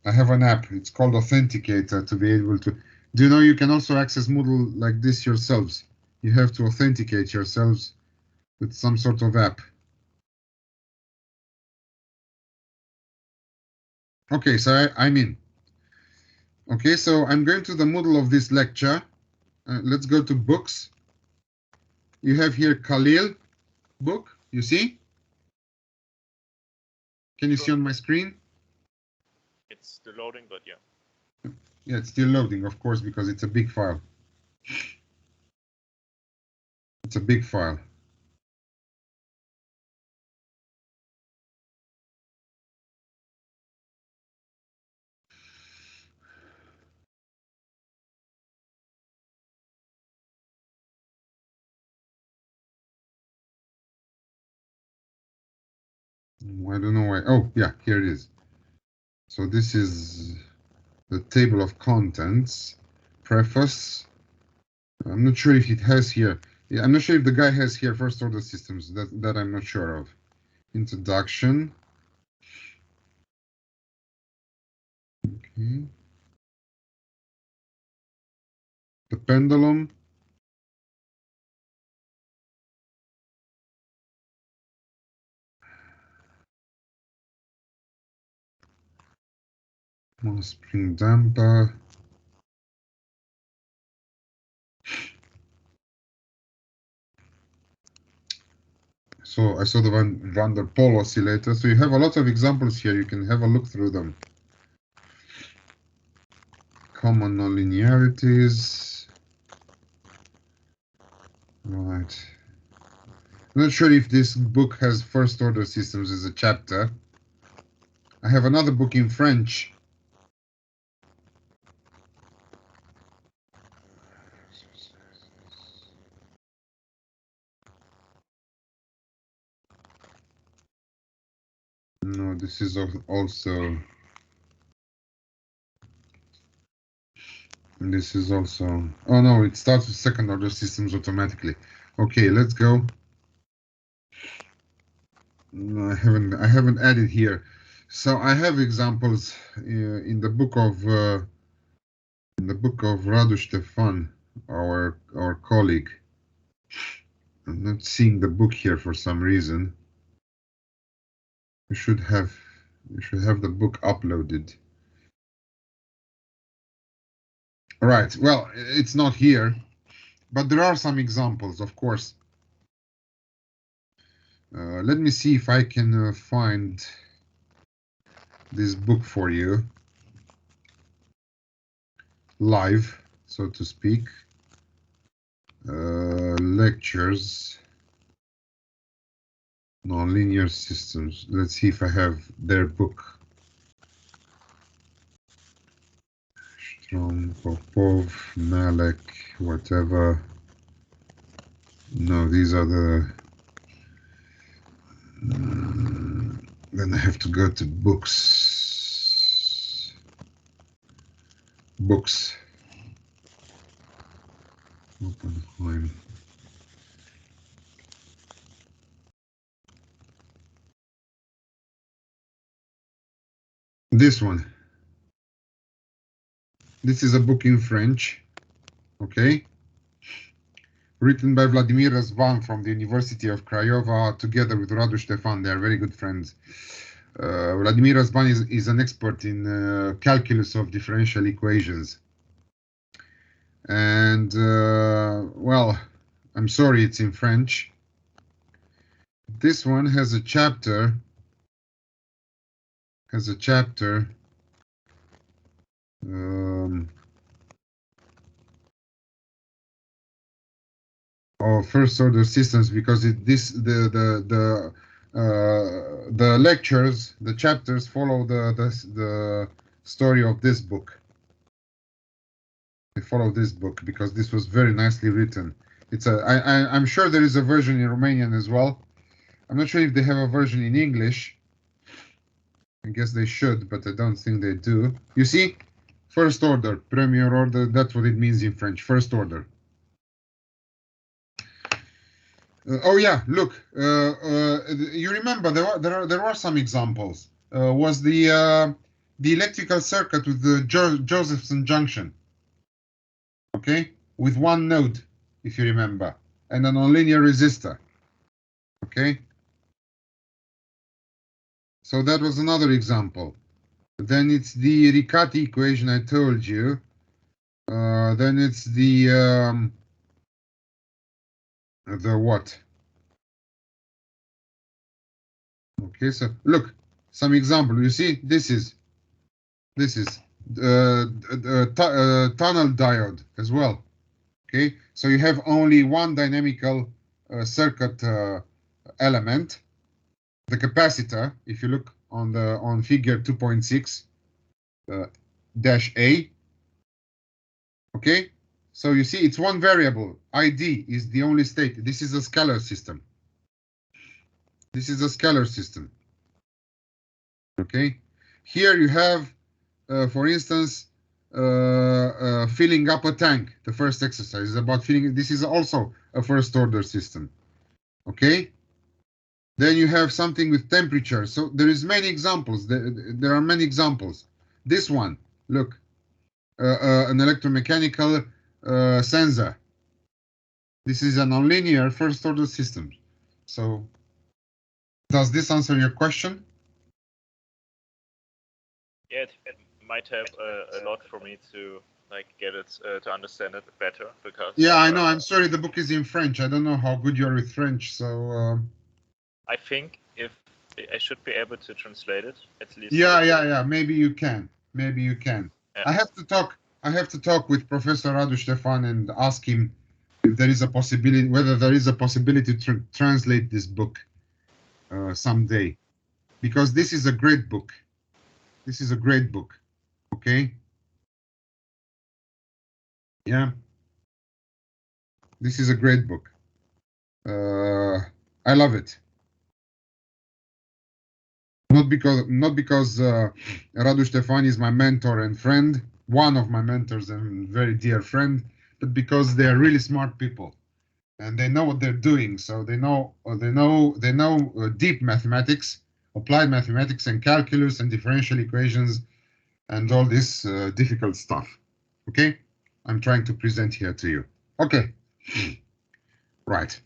I have an app. It's called Authenticator to be able to. Do you know you can also access Moodle like this yourselves? You have to authenticate yourselves with some sort of app. Okay, so I'm in. Okay, so I'm going to the Moodle of this lecture. Let's go to books. You have here Khalil book, you see? Can you see on my screen? It's still loading, but yeah. Yeah, it's still loading, of course, because it's a big file. It's a big file. I don't know why. Oh, yeah, here it is. So this is the table of contents, preface. I'm not sure if it has here. Yeah, I'm not sure if the guy has here first order systems. That I'm not sure of. Introduction. Okay. The pendulum. Spring damper. So I saw the Van der Pol oscillator. So you have a lot of examples here. You can have a look through them. Common nonlinearities. Right. I'm not sure if this book has first order systems as a chapter. I have another book in French. No, this is also. This is also. Oh no, it starts with second order systems automatically. Okay, let's go. No, I haven't added here. So I have examples in the book of Radu Stefan, our colleague. I'm not seeing the book here for some reason. You should have the book uploaded. All right. Well, it's not here, but there are some examples, of course. Let me see if I can find. this book for you live, so to speak. Lectures, nonlinear systems. Let's see if I have their book. Strom, Popov, Malek, whatever. No, these are the. Then I have to go to books. Books. Oppenheim. This one. This is a book in French, okay? Written by Vladimir Razvan from the University of Craiova, together with Radu Ștefan. They are very good friends. Vladimir Razvan is an expert in calculus of differential equations. And, well, I'm sorry it's in French. This one has a chapter. Of first order systems, because the lectures, the chapters follow the story of this book. They follow this book because this was very nicely written. I'm sure there is a version in Romanian as well. I'm not sure if they have a version in English. I guess they should, but I don't think they do. You see, first order, premier order, that's what it means in French, first order. Oh yeah, look, you remember there were some examples. Was the electrical circuit with the Josephson junction, okay, with one node, if you remember, and a nonlinear resistor, okay. So that was another example. Then it's the Riccati equation I told you. Then it's the what? Okay, so look, some example. You see, this is tunnel diode as well. Okay, so you have only one dynamical circuit element, the capacitor. If you look on figure 2.6 dash A. Okay, so you see it's one variable. ID is the only state. This is a scalar system. This is a scalar system. Okay, here you have, for instance, filling up a tank. The first exercise is about filling. This is also a first order system. Okay, then you have something with temperature. So there is many examples. There are many examples. This one, look, an electromechanical sensor. This is a nonlinear first order system. So does this answer your question? Yeah, it might have a lot for me to get it to understand it better, because yeah, I know. I'm sorry, the book is in French. I don't know how good you are with French, so I think if I should be able to translate it at least. Yeah. Maybe you can. Yeah. I have to talk with Professor Radu Ștefan and ask him if there is a possibility, whether there is a possibility to translate this book someday, because this is a great book. This is a great book. Okay. Yeah. This is a great book. I love it. Not because Radu Ștefan is my mentor and friend, one of my mentors and very dear friend, but because they are really smart people and they know what they're doing. So they know deep mathematics, applied mathematics, and calculus and differential equations and all this difficult stuff. Okay, I'm trying to present here to you. Okay, right.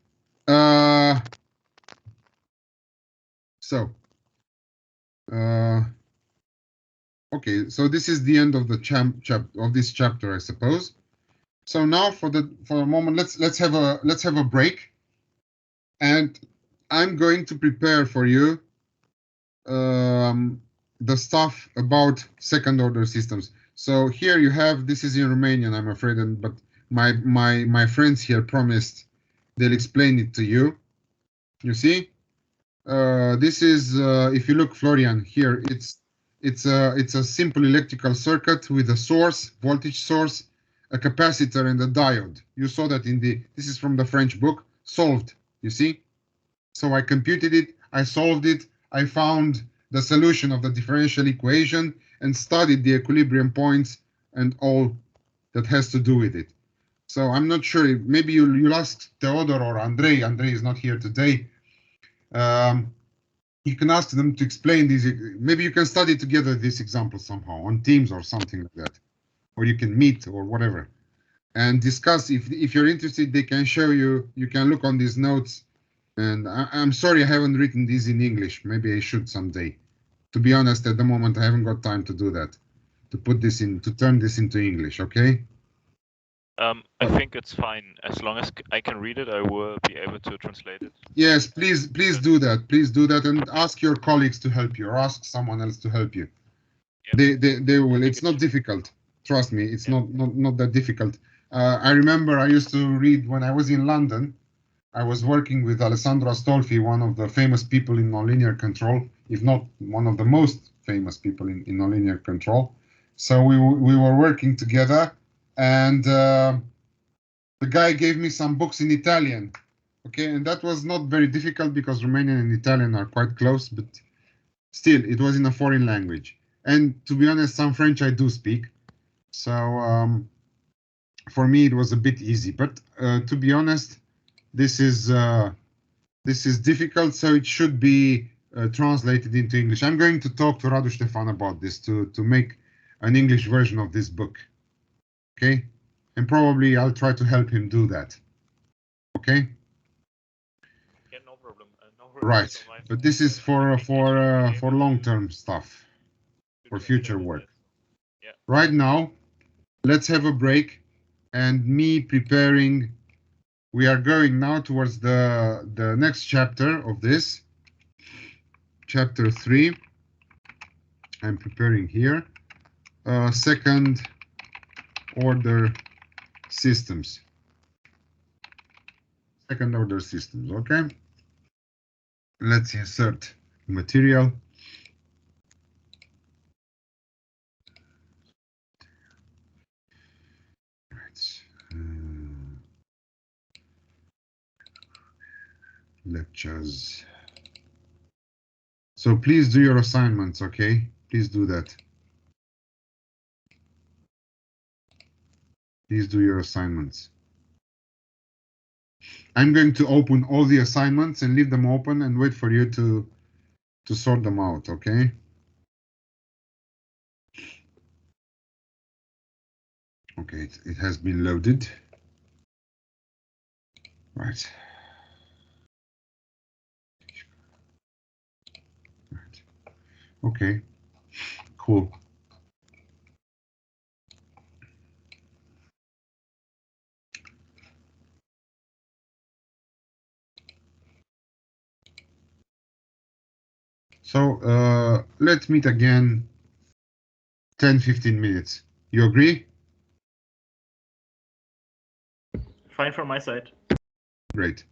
Okay, so this is the end of the this chapter, I suppose. So now for a moment, let's have a break, and I'm going to prepare for you the stuff about second order systems. So here you have, this is in Romanian, I'm afraid, but my friends here promised they'll explain it to you. You see, this is if you look, Florian, here it's a simple electrical circuit with a source, voltage source, a capacitor, and a diode. You saw that in this is from the French book, solved. You see, so I computed it, I solved it, I found the solution of the differential equation and studied the equilibrium points and all that has to do with it. So I'm not sure, maybe you'll ask Theodor or Andrei. Andrei is not here today. You can ask them to explain these. Maybe you can study together this example somehow on Teams or something like that, or you can meet or whatever and discuss. If you're interested, they can show you. You can look on these notes. And I'm sorry I haven't written these in English. Maybe I should someday. To be honest, at the moment I haven't got time to do that. To put this in, to turn this into English. Okay. I think it's fine. As long as I can read it, I will be able to translate it. Yes, please do that. Please do that, and ask your colleagues to help you, or ask someone else to help you. Yep. They will. It's not difficult. Trust me, it's not that difficult. I remember I used to read when I was in London. I was working with Alessandro Astolfi, one of the famous people in nonlinear control, if not one of the most famous people in nonlinear control. So we were working together, and the guy gave me some books in Italian. Okay, and that was not very difficult because Romanian and Italian are quite close, but still, it was in a foreign language. And to be honest, some French I do speak. So for me, it was a bit easy. But to be honest, this is difficult, so it should be translated into English. I'm going to talk to Radu Ștefan about this to make an English version of this book. Okay, and probably I'll try to help him do that. Okay. Yeah, no problem. Right, but this is for long-term stuff, for future work. Yeah. Right now, let's have a break, and me preparing. We are going now towards the next chapter of this, chapter 3. I'm preparing here. Second order systems. Second order systems, okay? Let's insert material. Right. Lectures. So please do your assignments, okay? Please do that. Please do your assignments. I'm going to open all the assignments and leave them open and wait for you to sort them out, okay? Okay, it has been loaded. Right. Right. Okay, cool. So let's meet again 10-15 minutes. You agree? Fine from my side. Great.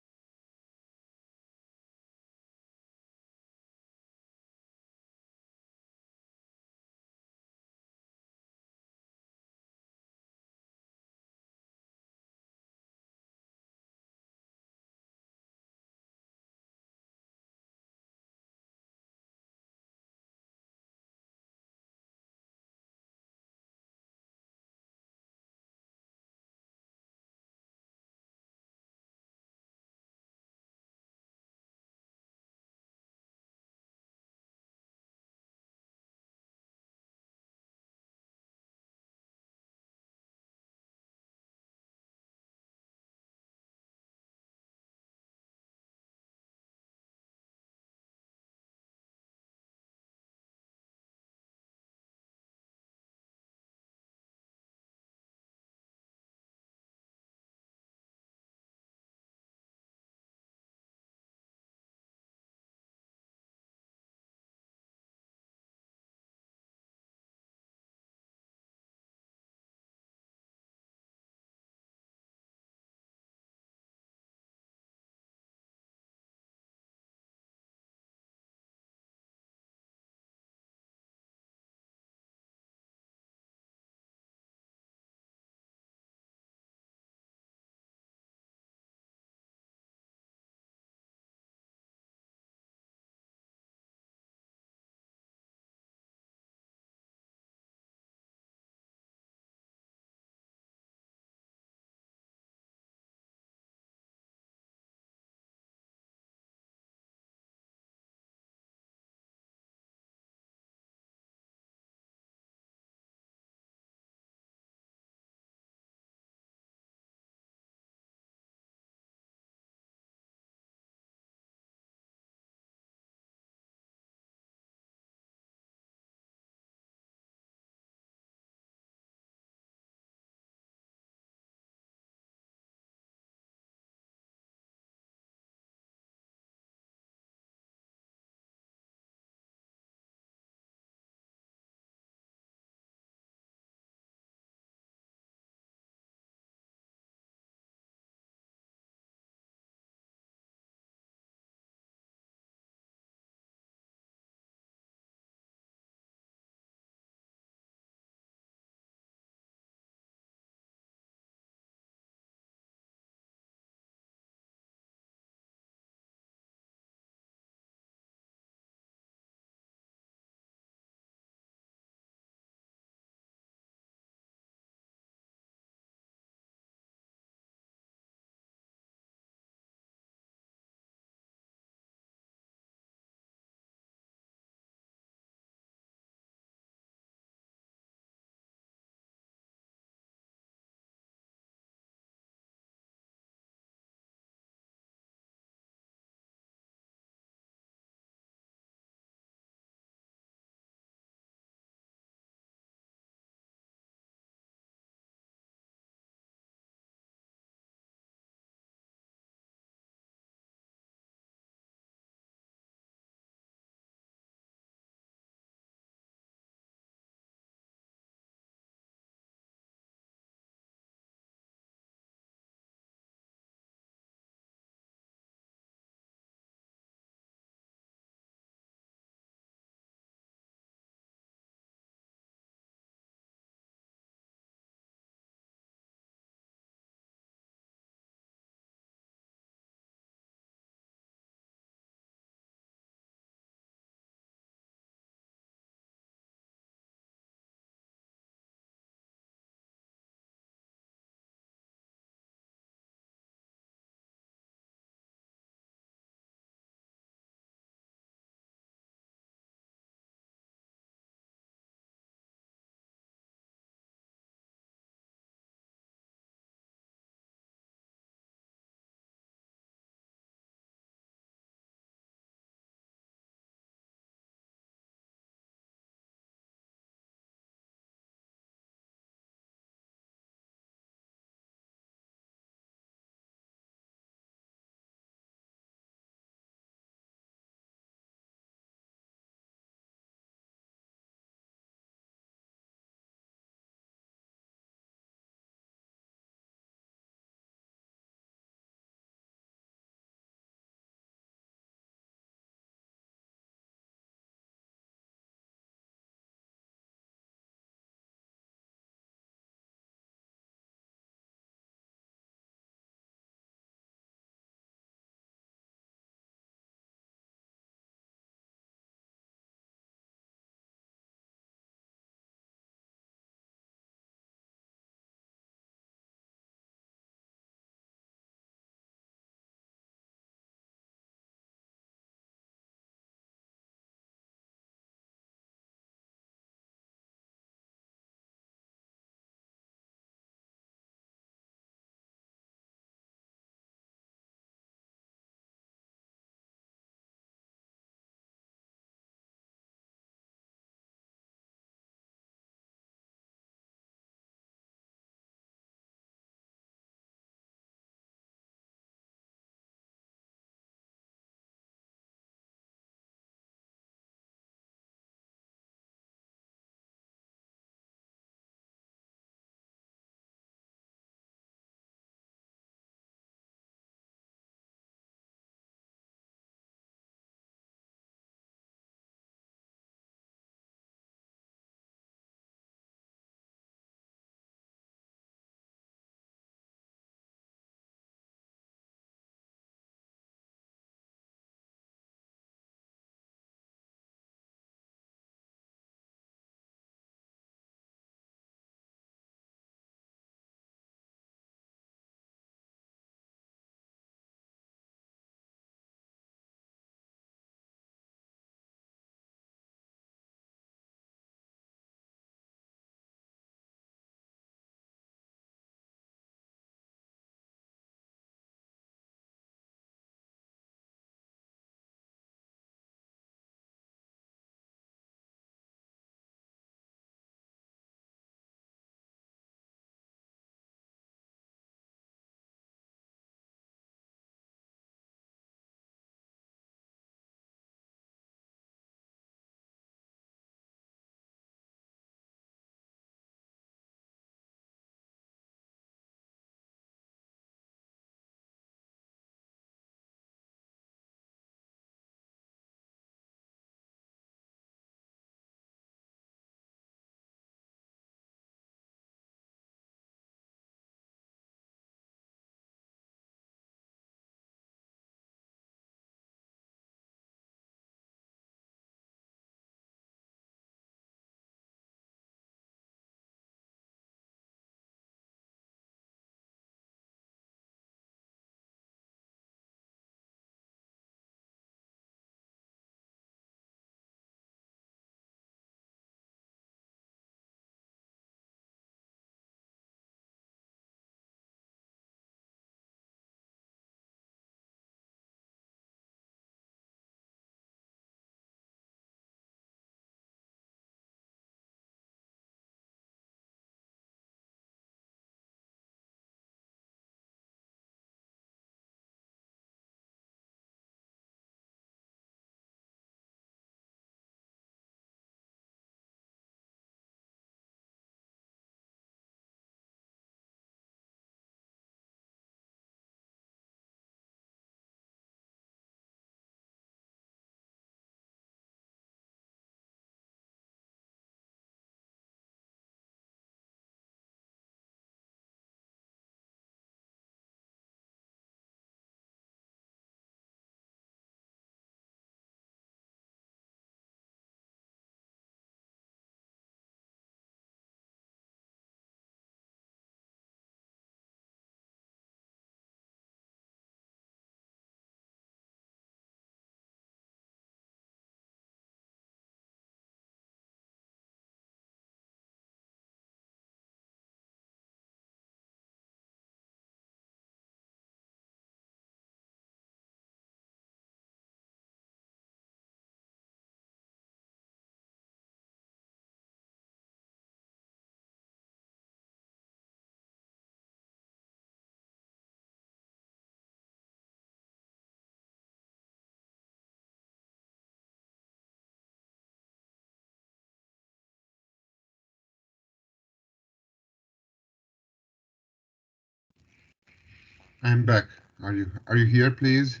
I'm back. Are you here, please?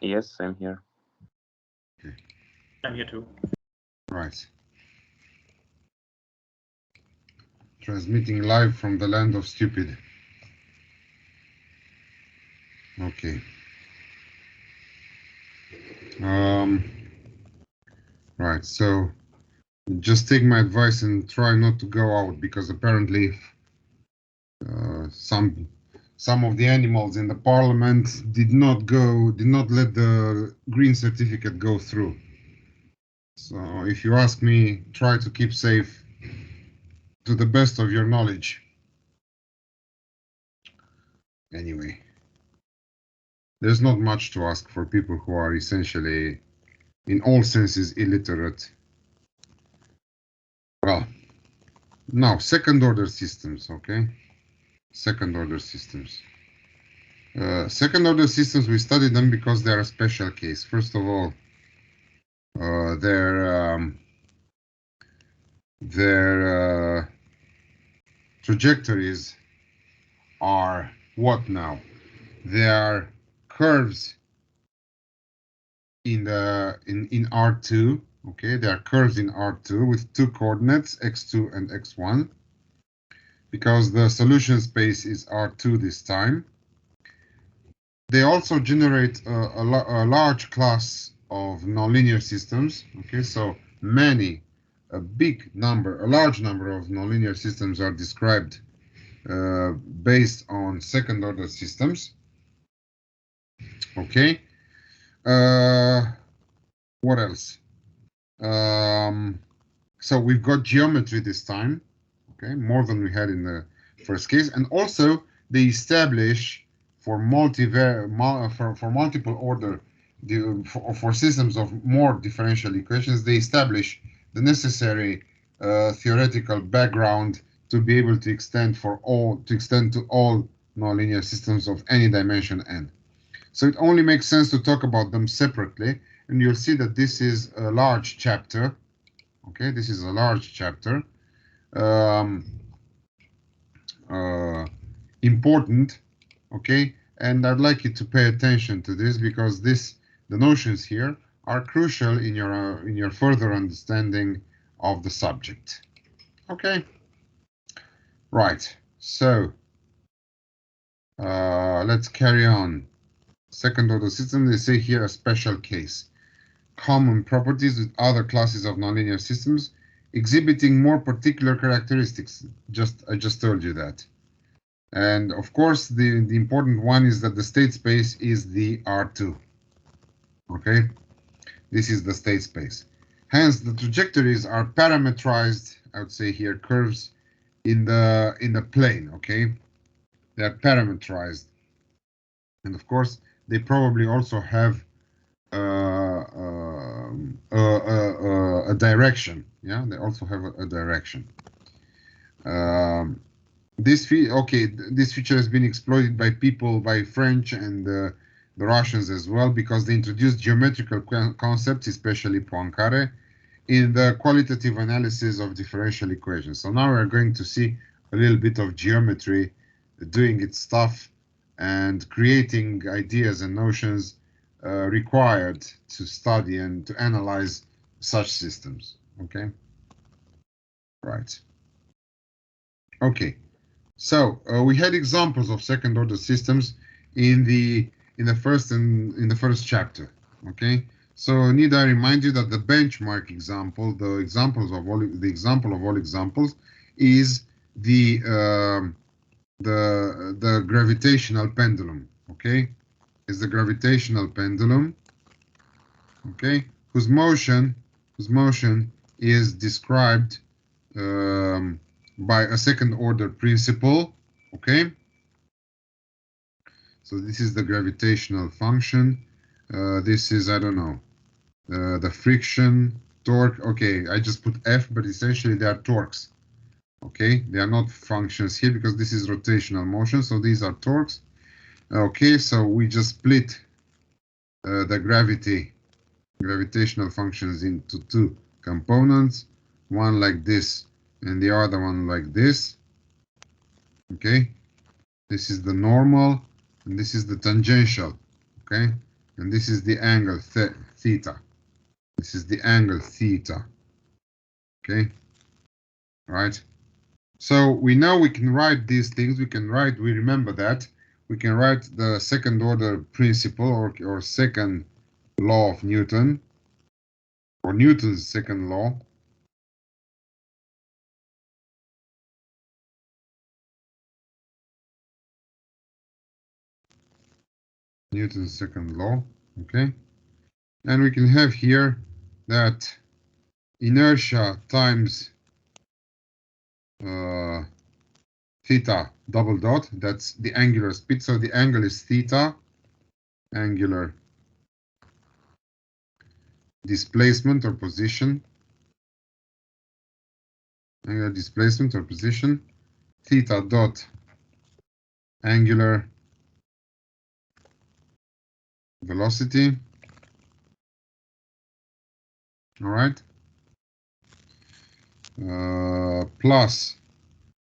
Yes, I'm here. Okay. I'm here too. Right. Transmitting live from the land of stupid. Okay. Right. So just take my advice and try not to go out, because apparently some of the animals in the parliament did not let the green certificate go through. So if you ask me, try to keep safe to the best of your knowledge. Anyway, there's not much to ask for people who are essentially, in all senses, illiterate. Well, now second order systems, okay? Second order systems. Second order systems, we study them because they're a special case. First of all, their trajectories are what now? They are curves in R2. Okay, they are curves in R2 with two coordinates, x2 and x1, because the solution space is R2 this time. They also generate a large class of nonlinear systems. Okay, so a large number of nonlinear systems are described based on second order systems. Okay, what else? So we've got geometry this time, okay, more than we had in the first case, and also they establish for multiple order, for systems of more differential equations, they establish the necessary theoretical background to be able to extend to all nonlinear systems of any dimension n. So it only makes sense to talk about them separately, and you'll see that this is a large chapter. Okay, this is a large chapter. Important, okay, and I'd like you to pay attention to this, because the notions here are crucial in your further understanding of the subject. Okay, right. So let's carry on. Second order system, they say here a special case. Common properties with other classes of nonlinear systems exhibiting more particular characteristics. I just told you that. And of course, the important one is that the state space is the R2. Okay, this is the state space. Hence, the trajectories are parametrized. I would say here curves in the plane. Okay, they are parametrized, and of course, they probably also have a direction. Yeah, they also have a direction. This feature has been exploited by French and the Russians as well, because they introduced geometrical concepts, especially Poincaré, in the qualitative analysis of differential equations. So now we're going to see a little bit of geometry doing its stuff and creating ideas and notions required to study and to analyze such systems. Okay, right. Okay, so we had examples of second order systems in the first chapter. Okay, so need I remind you that the benchmark example, the example of all examples, is the gravitational pendulum. Okay, is the gravitational pendulum. Okay, whose motion is described by a second order principle. Okay, so this is the gravitational function. This is, I don't know, the friction, torque. Okay, I just put F, but essentially they are torques. Okay, they are not functions here because this is rotational motion, so these are torques. Okay, so we just split the gravitational functions into two components, one like this and the other one like this. Okay, This is the normal, and this is the tangential, okay? And this is the angle theta. This is the angle theta, okay? Right? So we know we can write these things. We remember that. We can write the second order principle or second law of Newton, or Newton's second law. Newton's second law, okay? And we can have here that inertia times theta double dot, that's the angular speed. So the angle is theta, angular displacement or position, angular displacement or position, theta dot angular velocity. All right. Plus,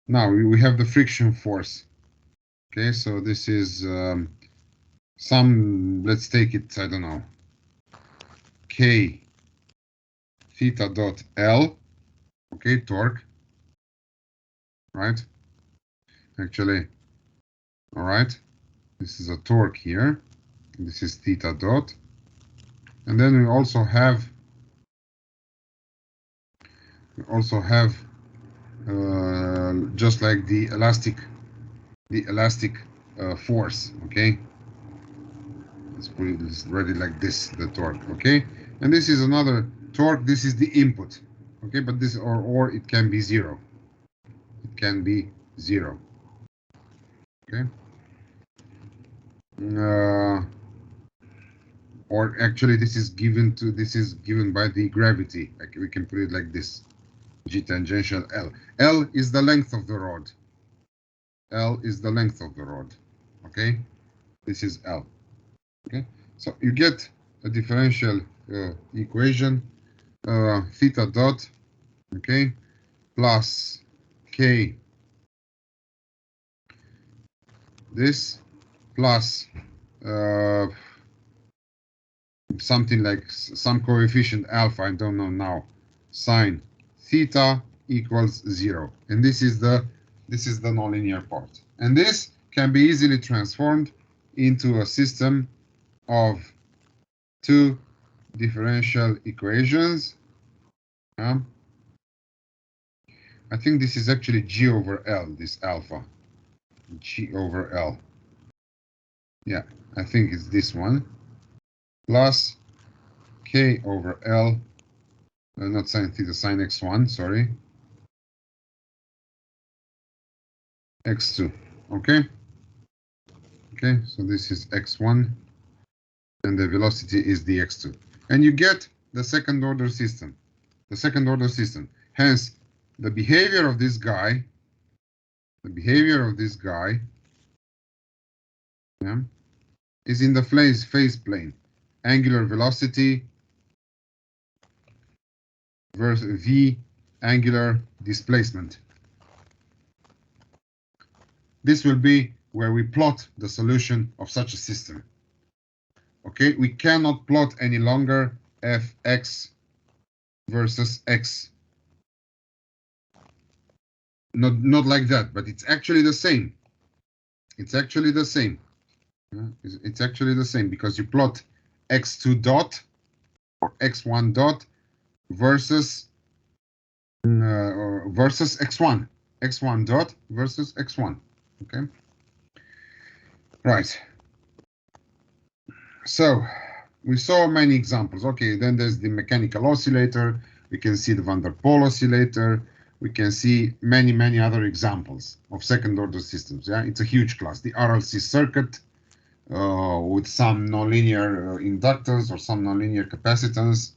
now we have the friction force. Okay, so this is let's take it, I don't know, K theta dot L, okay, torque, right? Actually, all right, this is a torque here. This is theta dot. And then we also have just like the elastic force, okay? Let's put it ready like this, the torque, okay? And this is another torque. This is the input, okay? But this or it can be zero. It can be zero, okay? Or actually, this is given by the gravity. Like we can put it like this: G tangential L. L is the length of the rod. L is the length of the rod. Okay, this is L. Okay, so you get a differential equation, theta dot, okay, plus K this plus something like some coefficient alpha, I don't know now, sine theta equals 0. And this is the nonlinear part. And this can be easily transformed into a system of two differential equations. I think this is actually G over L, this alpha. G over L. Yeah, I think it's this one. Plus K over L, not sine theta, sine x1, sorry. x2, okay? Okay, so this is x1, and the velocity is the x2. And you get the second order system. The second order system. Hence, the behavior of this guy, yeah, is in the phase plane. Angular velocity versus v angular displacement. This will be where we plot the solution of such a system. Okay, we cannot plot any longer fx versus x. Not like that, but it's actually the same. It's actually the same. It's actually the same because you plot x2 dot or x1 dot versus x1. x1 dot versus x1. Okay. Right. So we saw many examples. Okay, then there's the mechanical oscillator. We can see the van der Pol oscillator. We can see many other examples of second order systems. Yeah, it's a huge class. The RLC circuit with some nonlinear inductors or some nonlinear capacitance,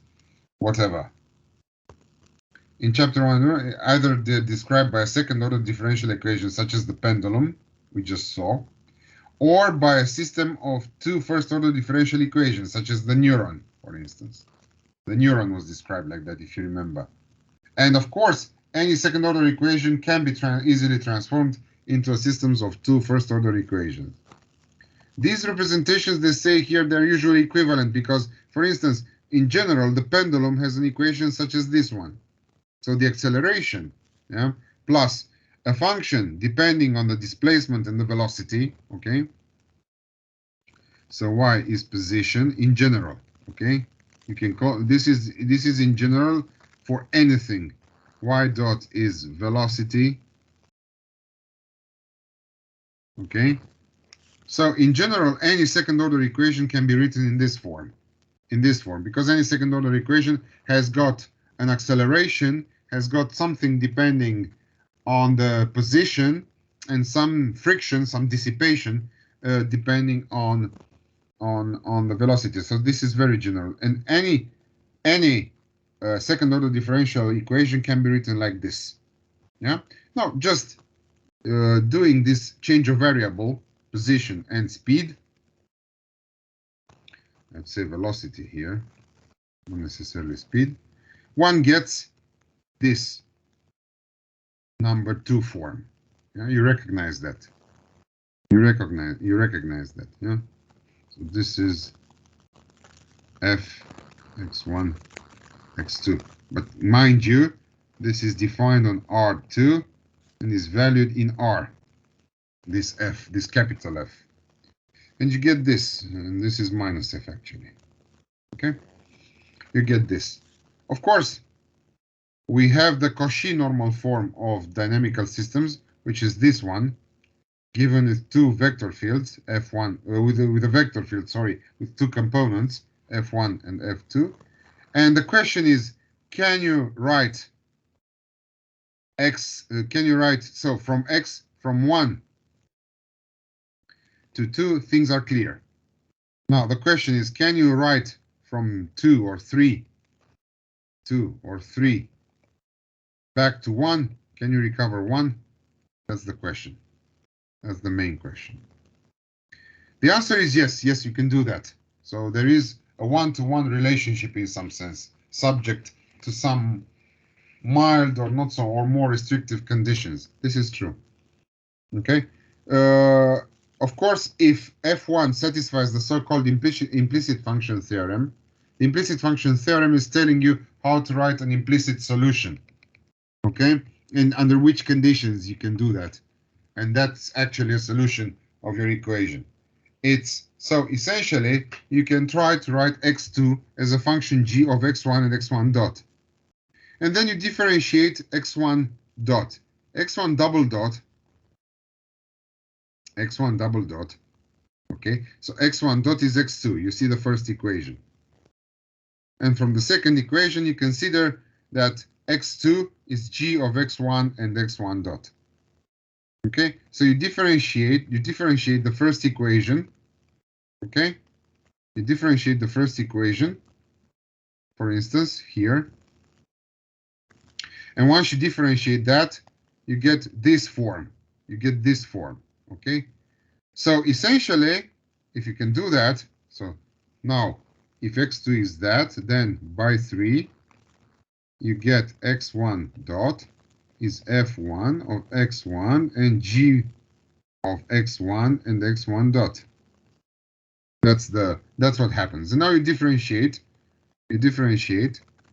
whatever. In chapter 1, either they're described by a second order differential equation such as the pendulum we just saw, or by a system of two first order differential equations such as the neuron, for instance. The neuron was described like that, if you remember. And of course, any second order equation can be easily transformed into a systems of two first-order equations. These representations, they say here, they're usually equivalent because, for instance, in general, the pendulum has an equation such as this one. So the acceleration, yeah, plus a function depending on the displacement and the velocity, okay? So y is position in general, okay? You can call this is in general for anything. Y dot is velocity, okay? So in general, any second order equation can be written in this form, because any second order equation has got an acceleration, has got something depending on the position, and some friction, some dissipation, depending on the velocity. So this is very general, and any second order differential equation can be written like this. Yeah. Now just doing this change of variable, position and speed. Let's say velocity here, not necessarily speed. One gets this number 2 form. Yeah, you recognize that. You recognize that. Yeah. So this is f x1 x2. But mind you, this is defined on R2 and is valued in R. This f, this capital F. And you get this, and this is minus f actually. Okay? You get this. Of course, we have the Cauchy normal form of dynamical systems, which is this one, given with two vector fields, F1, with a vector field, sorry, with two components, F1 and F2. And the question is, can you write x, so from x, from 1 to 2, things are clear. Now the question is, can you write from 2 or 3 back to 1? Can you recover 1? That's the question. That's the main question. The answer is yes. Yes, you can do that. So there is a one-to-one relationship in some sense, subject to some mild or not so or more restrictive conditions. This is true. Okay. Of course, if F1 satisfies the so-called implicit function theorem, the implicit function theorem is telling you how to write an implicit solution. Okay, and under which conditions you can do that. And that's actually a solution of your equation. So essentially, you can try to write x2 as a function g of x1 and x1 dot. And then you differentiate x1 dot. x1 double dot, okay? So x1 dot is x2. You see the first equation. And from the second equation, you consider that x2 is g of x1 and x1 dot. Okay, so you differentiate the first equation. Okay, you differentiate the first equation, for instance, here. And once you differentiate that, you get this form. Okay, so essentially, if you can do that, so now if x2 is that, then by 3, you get x1 dot is f1 of x1 and g of x1 and x1 dot. That's what happens. And now you differentiate,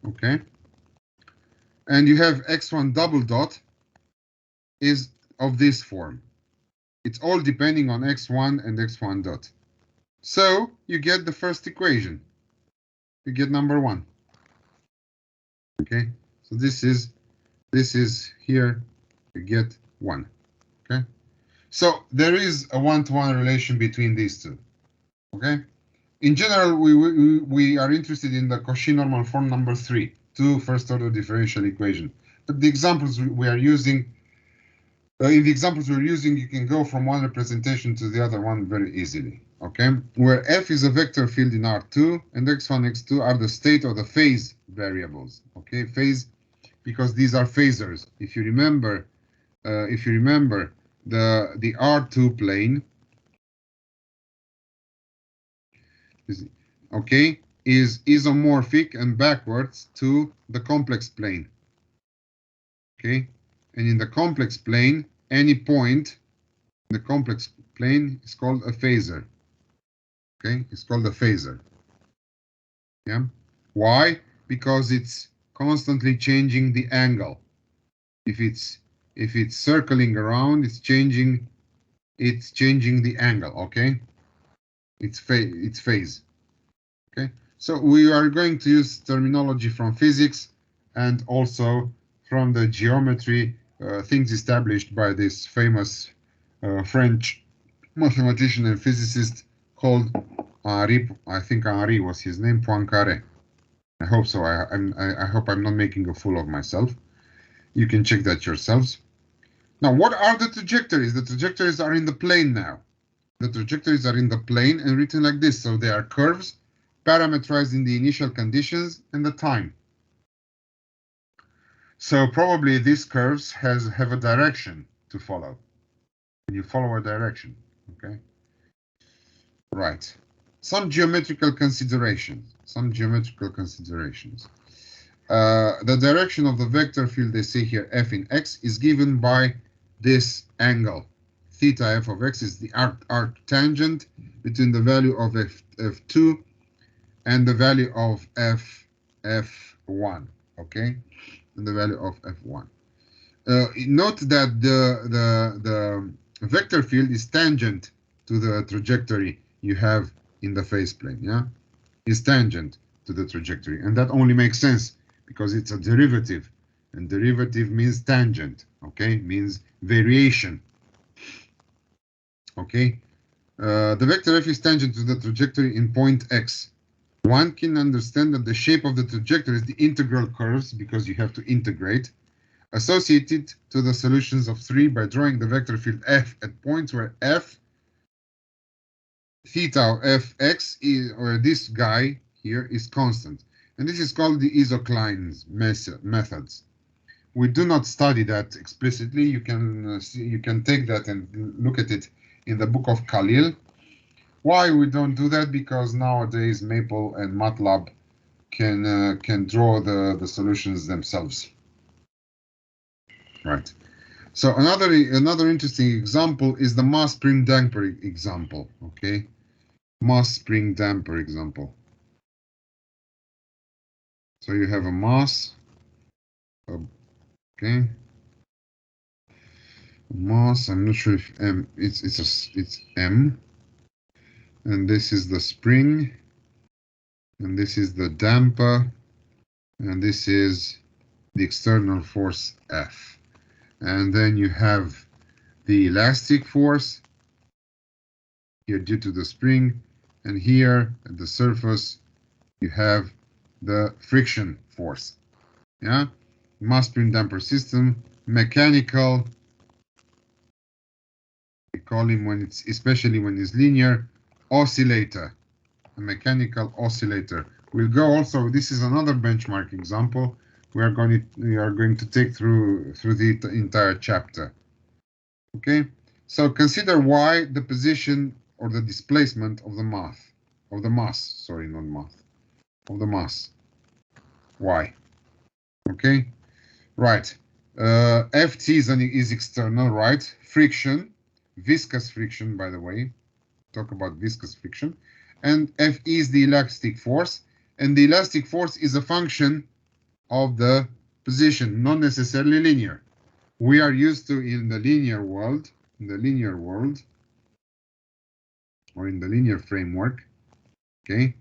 okay? And you have x1 double dot is of this form. It's all depending on x1 and x1 dot. So you get the first equation. You get number 1. Okay? So this is here, you get 1. Okay? So there is a one-to-one relation between these two. Okay? In general, we are interested in the Cauchy normal form number 3, two first-order differential equation. But the examples we are using, you can go from one representation to the other one very easily. Okay? Where f is a vector field in R2 and x1, x2 are the state or the phase variables. Okay? Phase, because these are phasors. If you remember, the R2 plane is isomorphic and backwards to the complex plane. Okay, and in the complex plane, any point the complex plane is called a phasor. Okay, it's called a phasor. Yeah. Why? Because it's constantly changing the angle. If it's circling around, it's changing the angle. Okay, it's phase. Okay, so we are going to use terminology from physics and also from the geometry, things established by this famous French mathematician and physicist called Henri. I think Henri was his name, Poincaré. I hope so. I hope I'm not making a fool of myself. You can check that yourselves. Now, what are the trajectories? The trajectories are in the plane now. The trajectories are in the plane and written like this. So they are curves parameterized in the initial conditions and the time. So probably these curves have a direction to follow. And you follow a direction. Okay. Right. Some geometrical considerations. The direction of the vector field, they say here, f in x, is given by this angle. Theta f of x is the arc tangent between the value of f2 and the value of f1. Okay, and the value of f1. Note that the vector field is tangent to the trajectory you have in the phase plane. Yeah, is tangent to the trajectory, and that only makes sense because it's a derivative, and derivative means tangent. Okay, means variation. Okay, the vector f is tangent to the trajectory in point x. One can understand that the shape of the trajectory is the integral curves, because you have to integrate, associated to the solutions of 3 by drawing the vector field f at points where f, theta of fx, is, or this guy here, is constant. And this is called the isoclines methods. We do not study that explicitly. You can take that and look at it in the book of Khalil. Why we don't do that? Because nowadays Maple and MATLAB can draw the solutions themselves. Right. So another interesting example is the mass spring damper example. Okay, mass spring damper example. So you have a mass. Okay. Mass. I'm not sure if m. It's m. And this is the spring. And this is the damper. And this is the external force F. And then you have the elastic force here due to the spring, and here at the surface you have the friction force. Yeah, mass spring damper system, mechanical. We call him, when it's, especially when it's linear, oscillator. A mechanical oscillator. We'll go also. This is another benchmark example. We are going to take through the entire chapter. Okay, so consider y the position or the displacement of the mass. Sorry, not mass. Of the mass. Y. Okay, right. Ft is external, right? Friction, viscous friction, by the way. Talk about viscous friction. And F is the elastic force, and the elastic force is a function of the position, not necessarily linear. We are used to, in the linear world, or in the linear framework, okay,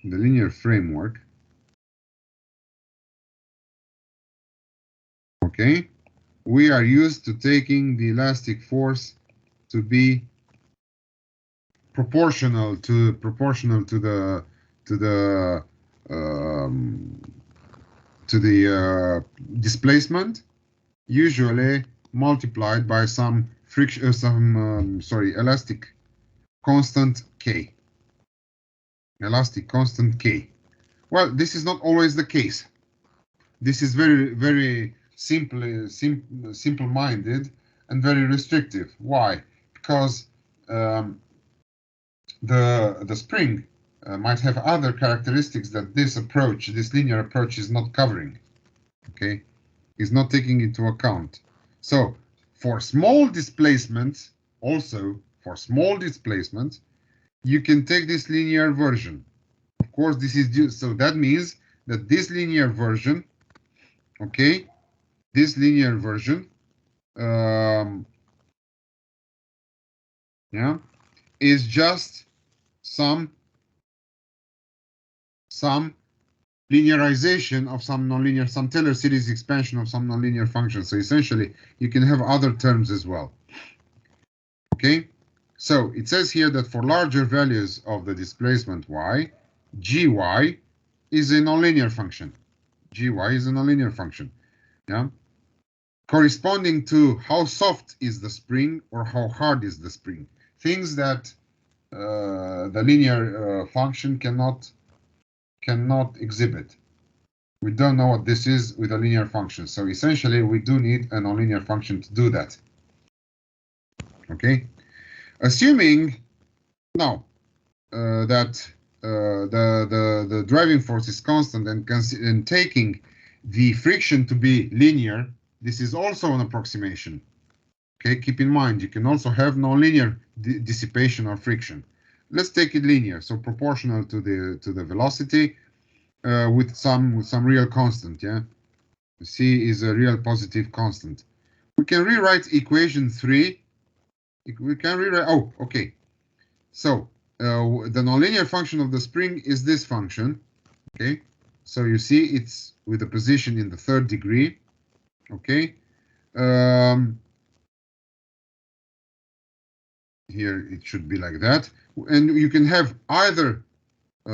in the linear framework, okay, we are used to taking the elastic force to be proportional to the displacement, usually multiplied by some friction, elastic constant K. Elastic constant K. Well, this is not always the case. This is very simple-minded and very restrictive. Why? Because the spring might have other characteristics that this linear approach is not covering. Okay, is not taking into account. So for small displacements also for small displacements, you can take this linear version. Of course, this is due, so that means that this linear version, okay, this linear version, yeah, is just some linearization of some nonlinear, some Taylor series expansion of some nonlinear function. So essentially, you can have other terms as well. Okay, so it says here that for larger values of the displacement y, gy is a nonlinear function. Gy is a nonlinear function. Yeah, corresponding to how soft is the spring or how hard is the spring. Things that the linear function cannot exhibit. We don't know what this is with a linear function. So essentially, we do need a nonlinear function to do that. Okay, assuming now that the driving force is constant and taking the friction to be linear, this is also an approximation. Okay, keep in mind you can also have nonlinear dissipation or friction. Let's take it linear, so proportional to the velocity. With some real constant, yeah. C is a real positive constant. We can rewrite equation 3. We can rewrite. Oh, okay. So the nonlinear function of the spring is this function. Okay. So you see it's with a position in the third degree. Okay. Here it should be like that, and you can have either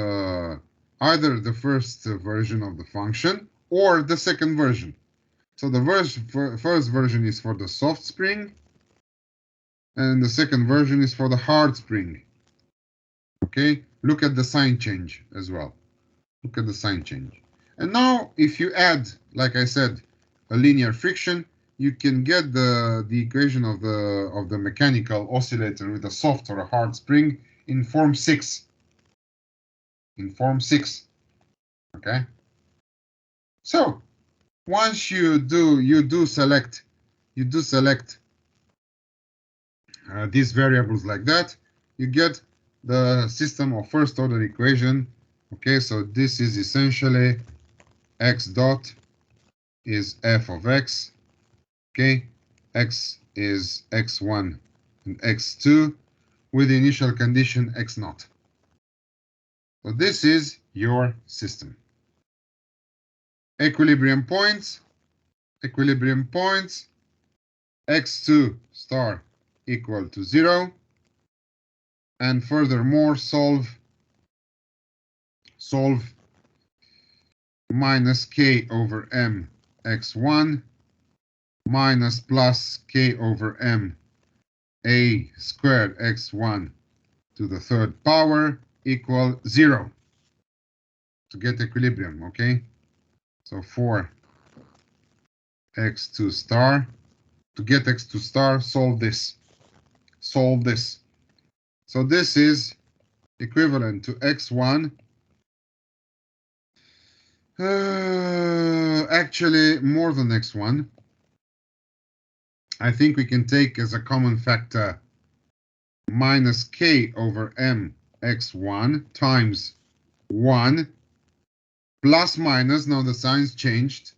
the first version of the function or the second version. So the first version is for the soft spring, and the second version is for the hard spring. Okay, look at the sign change as well. Look at the sign change. And now if you add, like I said, a linear friction, you can get the equation of the mechanical oscillator with a soft or a hard spring in form 6. In form 6. Okay. So once you do select these variables like that, you get the system of first order equation. Okay, so this is essentially x dot is f of x. Okay, x is x1 and x2 with the initial condition x naught. So this is your system. Equilibrium points, x2 star equal to 0, and furthermore solve minus k over m x1 minus plus k over m a squared x1 to the third power equal 0 to get equilibrium. Okay, so for x2 star, to get x2 star, solve this. So this is equivalent to x1. Actually, more than x1. I think we can take as a common factor minus k over m x1 times 1 plus minus, now the sign's changed,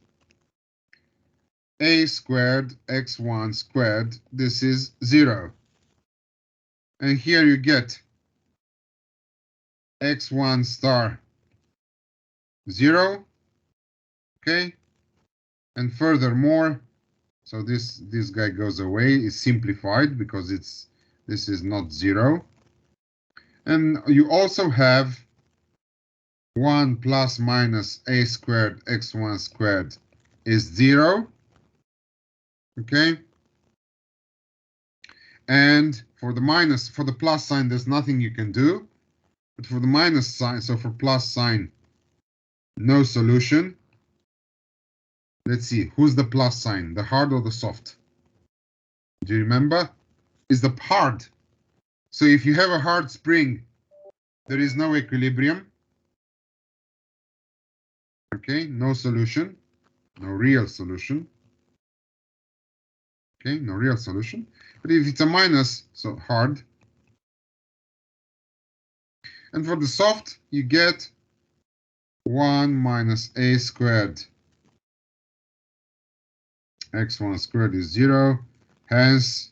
a squared x1 squared, this is 0. And here you get x1 star 0, okay? And furthermore, so this guy goes away, is simplified because this is not 0. And you also have 1 plus minus a squared x1 squared is 0. Okay. And for the plus sign, there's nothing you can do. But for the minus sign, so for plus sign, no solution. Let's see, who's the plus sign, the hard or the soft? Do you remember? Is the hard. So if you have a hard spring, there is no equilibrium. Okay, no solution, no real solution. Okay, no real solution. But if it's a minus, so hard. And for the soft, you get 1 minus a squared. X1 squared is 0. Hence,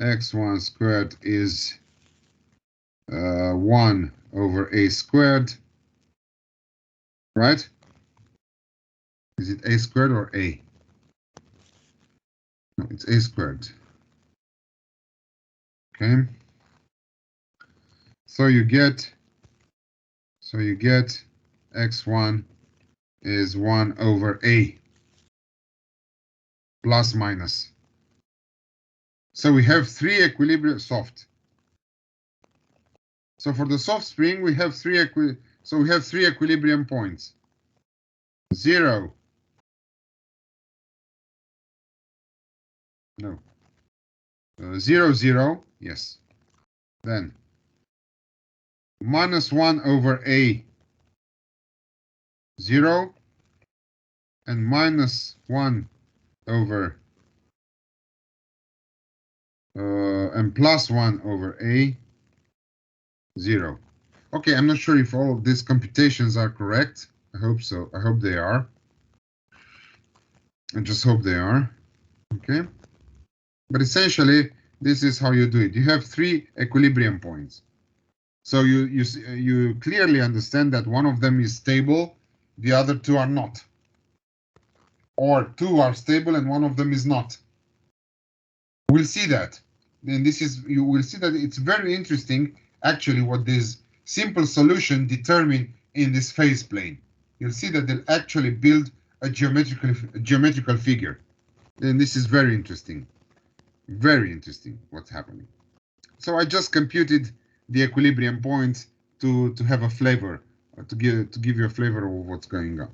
x1 squared is 1 over a squared. Right? Is it a squared or a? No, it's a squared. Okay. So you get x1 is 1 over a plus minus. So we have 3 equilibrium soft. So for the soft spring, we have 3 equilibrium points. 0. No. 0, 0. Yes. Then minus 1 over a 0 and minus 1 over and plus 1 over a 0. Okay, I'm not sure if all of these computations are correct. I hope so. I hope they are. I just hope they are. Okay. But essentially, this is how you do it. You have 3 equilibrium points. So you clearly understand that one of them is stable, the other 2 are not. Or 2 are stable and one of them is not. We'll see that. And you will see that it's very interesting, actually, what this simple solution determine in this phase plane. You'll see that they'll actually build a geometrical figure. And this is very interesting. Very interesting what's happening. So I just computed the equilibrium points to have a flavor, to give you a flavor of what's going on.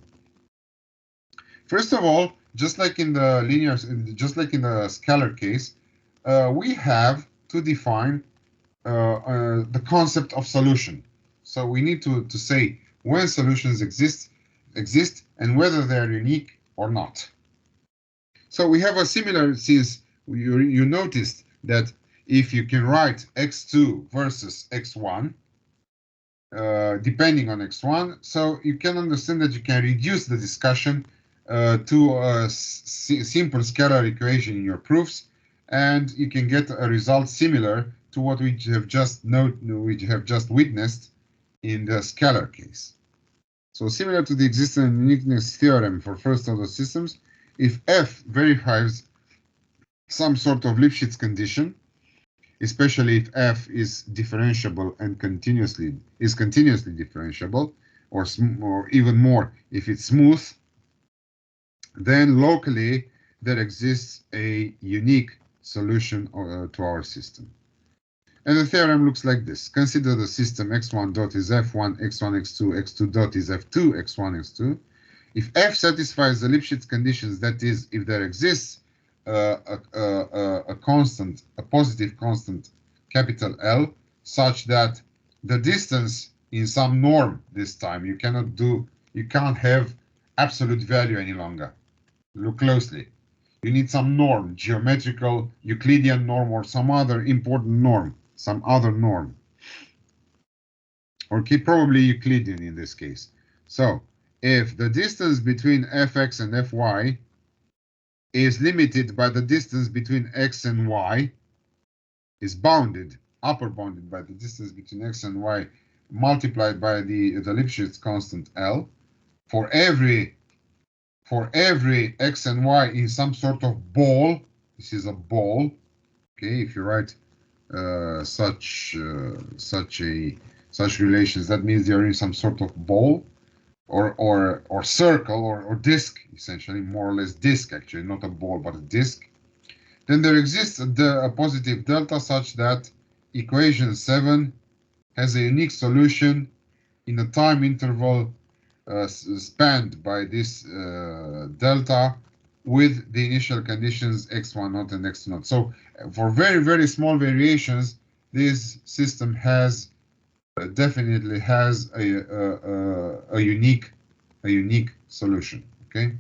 First of all, just like in the scalar case, we have to define the concept of solution. So we need to say when solutions exist and whether they are unique or not. So we have a similar, since you noticed that if you can write x2 versus x1, depending on x1, so you can understand that you can reduce the discussion to a simple scalar equation in your proofs, and you can get a result similar to what we have just witnessed in the scalar case. So similar to the existence and uniqueness theorem for first-order systems, if f verifies some sort of Lipschitz condition, especially if f is differentiable and continuously differentiable, or even more if it's smooth, then locally there exists a unique solution to our system. And the theorem looks like this. Consider the system x1 dot is f1, x1, x2, x2 dot is f2, x1, x2. If f satisfies the Lipschitz conditions, that is, if there exists a constant, a positive constant, capital L, such that the distance in some norm this time, you can't have absolute value any longer. Look closely. You need some norm, geometrical, Euclidean norm, or some other important norm, some other norm. Okay, probably Euclidean in this case. So if the distance between fx and fy is limited by the distance between x and y, is bounded, upper bounded by the distance between x and y multiplied by the Lipschitz constant L, for every x and y in some sort of ball, this is a ball, okay, if you write such relations, that means they're in some sort of ball, or circle, or disk, essentially, more or less disk, actually, not a ball, but a disk. Then there exists a positive delta such that equation 7 has a unique solution in a time interval spanned by this delta with the initial conditions x1 naught and x2 naught. So for very, very small variations, this system has definitely has a unique solution. Okay,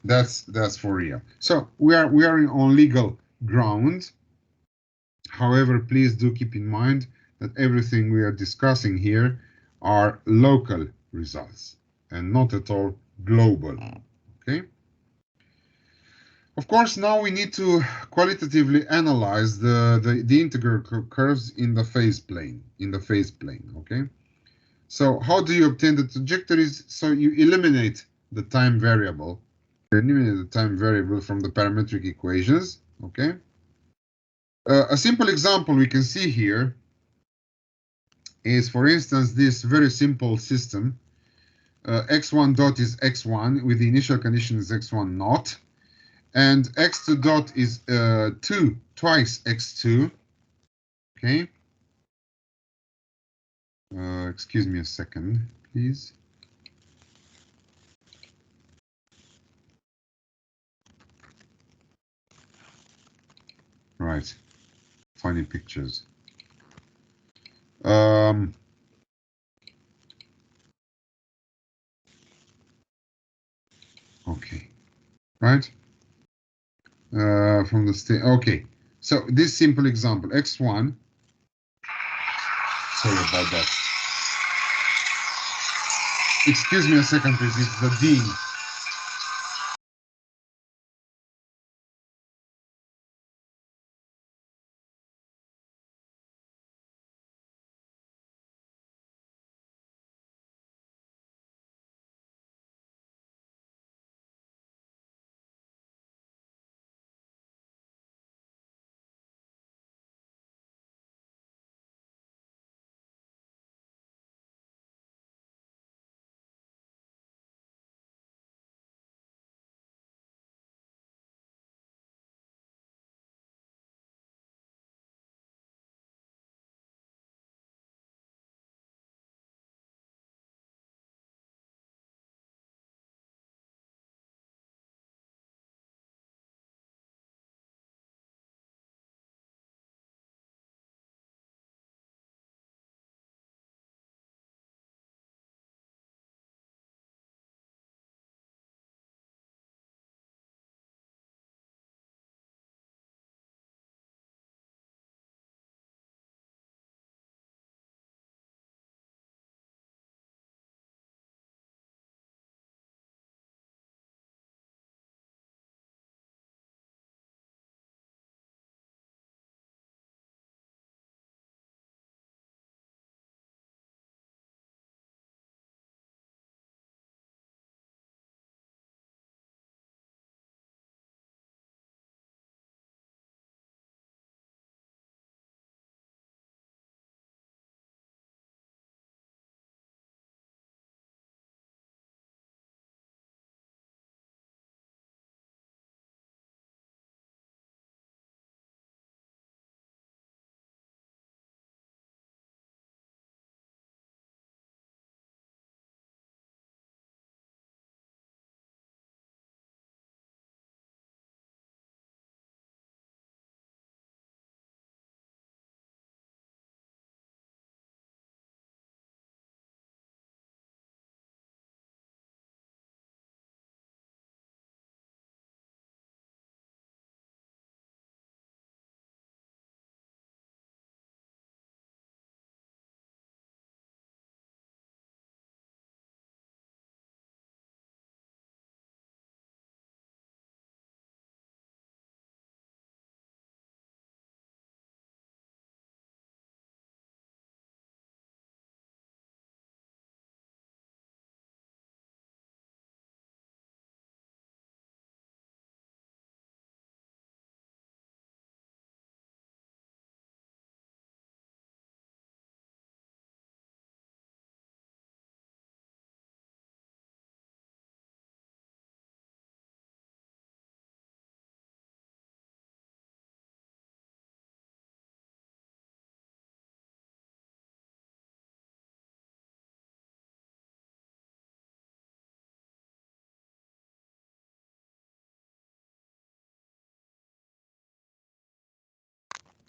That's for real. So we are on legal ground. However, please do keep in mind that everything we are discussing here are local results and not at all global. Okay. Of course, now we need to qualitatively analyze the integral curves in the phase plane. Okay. So how do you obtain the trajectories? So you eliminate the time variable. You eliminate the time variable from the parametric equations. Okay. A simple example we can see here is, for instance, this very simple system. X1 dot is X1 with the initial condition is X1 naught. And X2 dot is 2 twice X2. Okay. Excuse me a second, please. Right. Funny pictures. Okay. Right. From the state. Okay. So this simple example, X1. Sorry about that. Excuse me a second, please. It's the dean.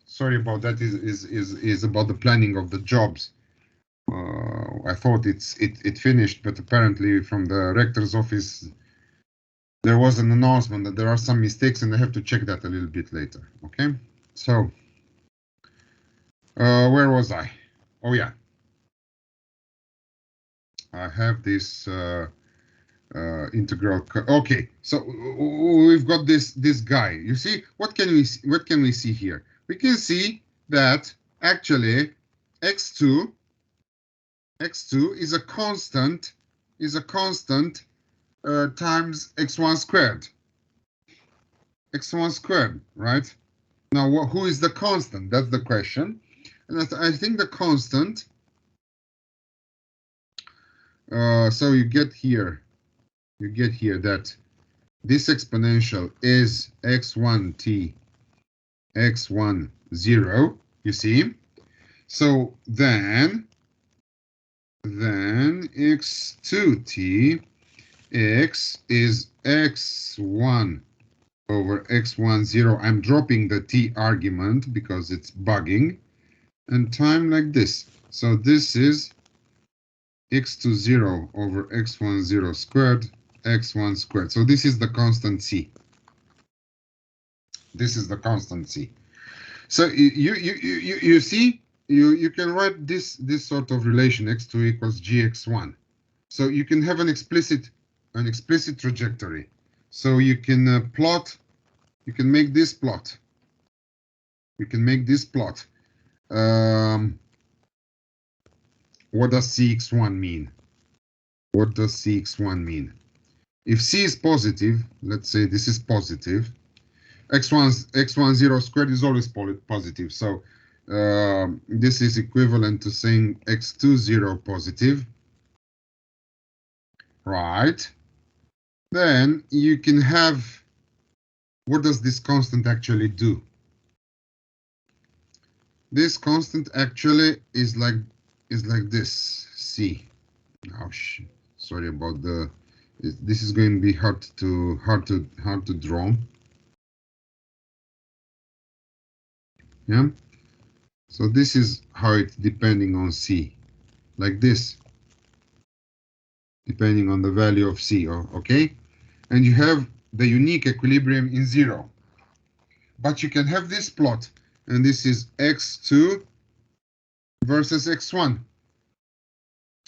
Sorry about that. Is about the planning of the jobs. I thought it finished, but apparently from the rector's office there was an announcement that there are some mistakes, and I have to check that a little bit later. Okay, so where was I? Oh yeah, I have this integral. Okay, so we've got this guy. You see, what can we see here? We can see that actually x2 is a constant times x1 squared. X1 squared, right? Now, who is the constant? That's the question. And I think the constant, so you get here that this exponential is x1t, x1, 0, you see? So then x2t, x is x1 over x1, 0. I'm dropping the t argument because it's bugging, and time like this. So this is x2, 0 over x1, 0 squared, x1 squared. So this is the constant c. This is the constant c. So you see, you can write this sort of relation, x2 equals gx1. So you can have an explicit trajectory. So you can plot. You can make this plot. You can make this plot. What does cx1 mean? What does cx1 mean? If c is positive, let's say this is positive, x1 0 squared is always positive. So this is equivalent to saying x2 0 positive, right? Then you can have, what does this constant actually do? This constant actually is like this, c. Oh shit, sorry about the. This is going to be hard to draw. Yeah. So this is how it's depending on c, like this, depending on the value of c. Okay, and you have the unique equilibrium in 0. But you can have this plot, and this is x2 versus x1.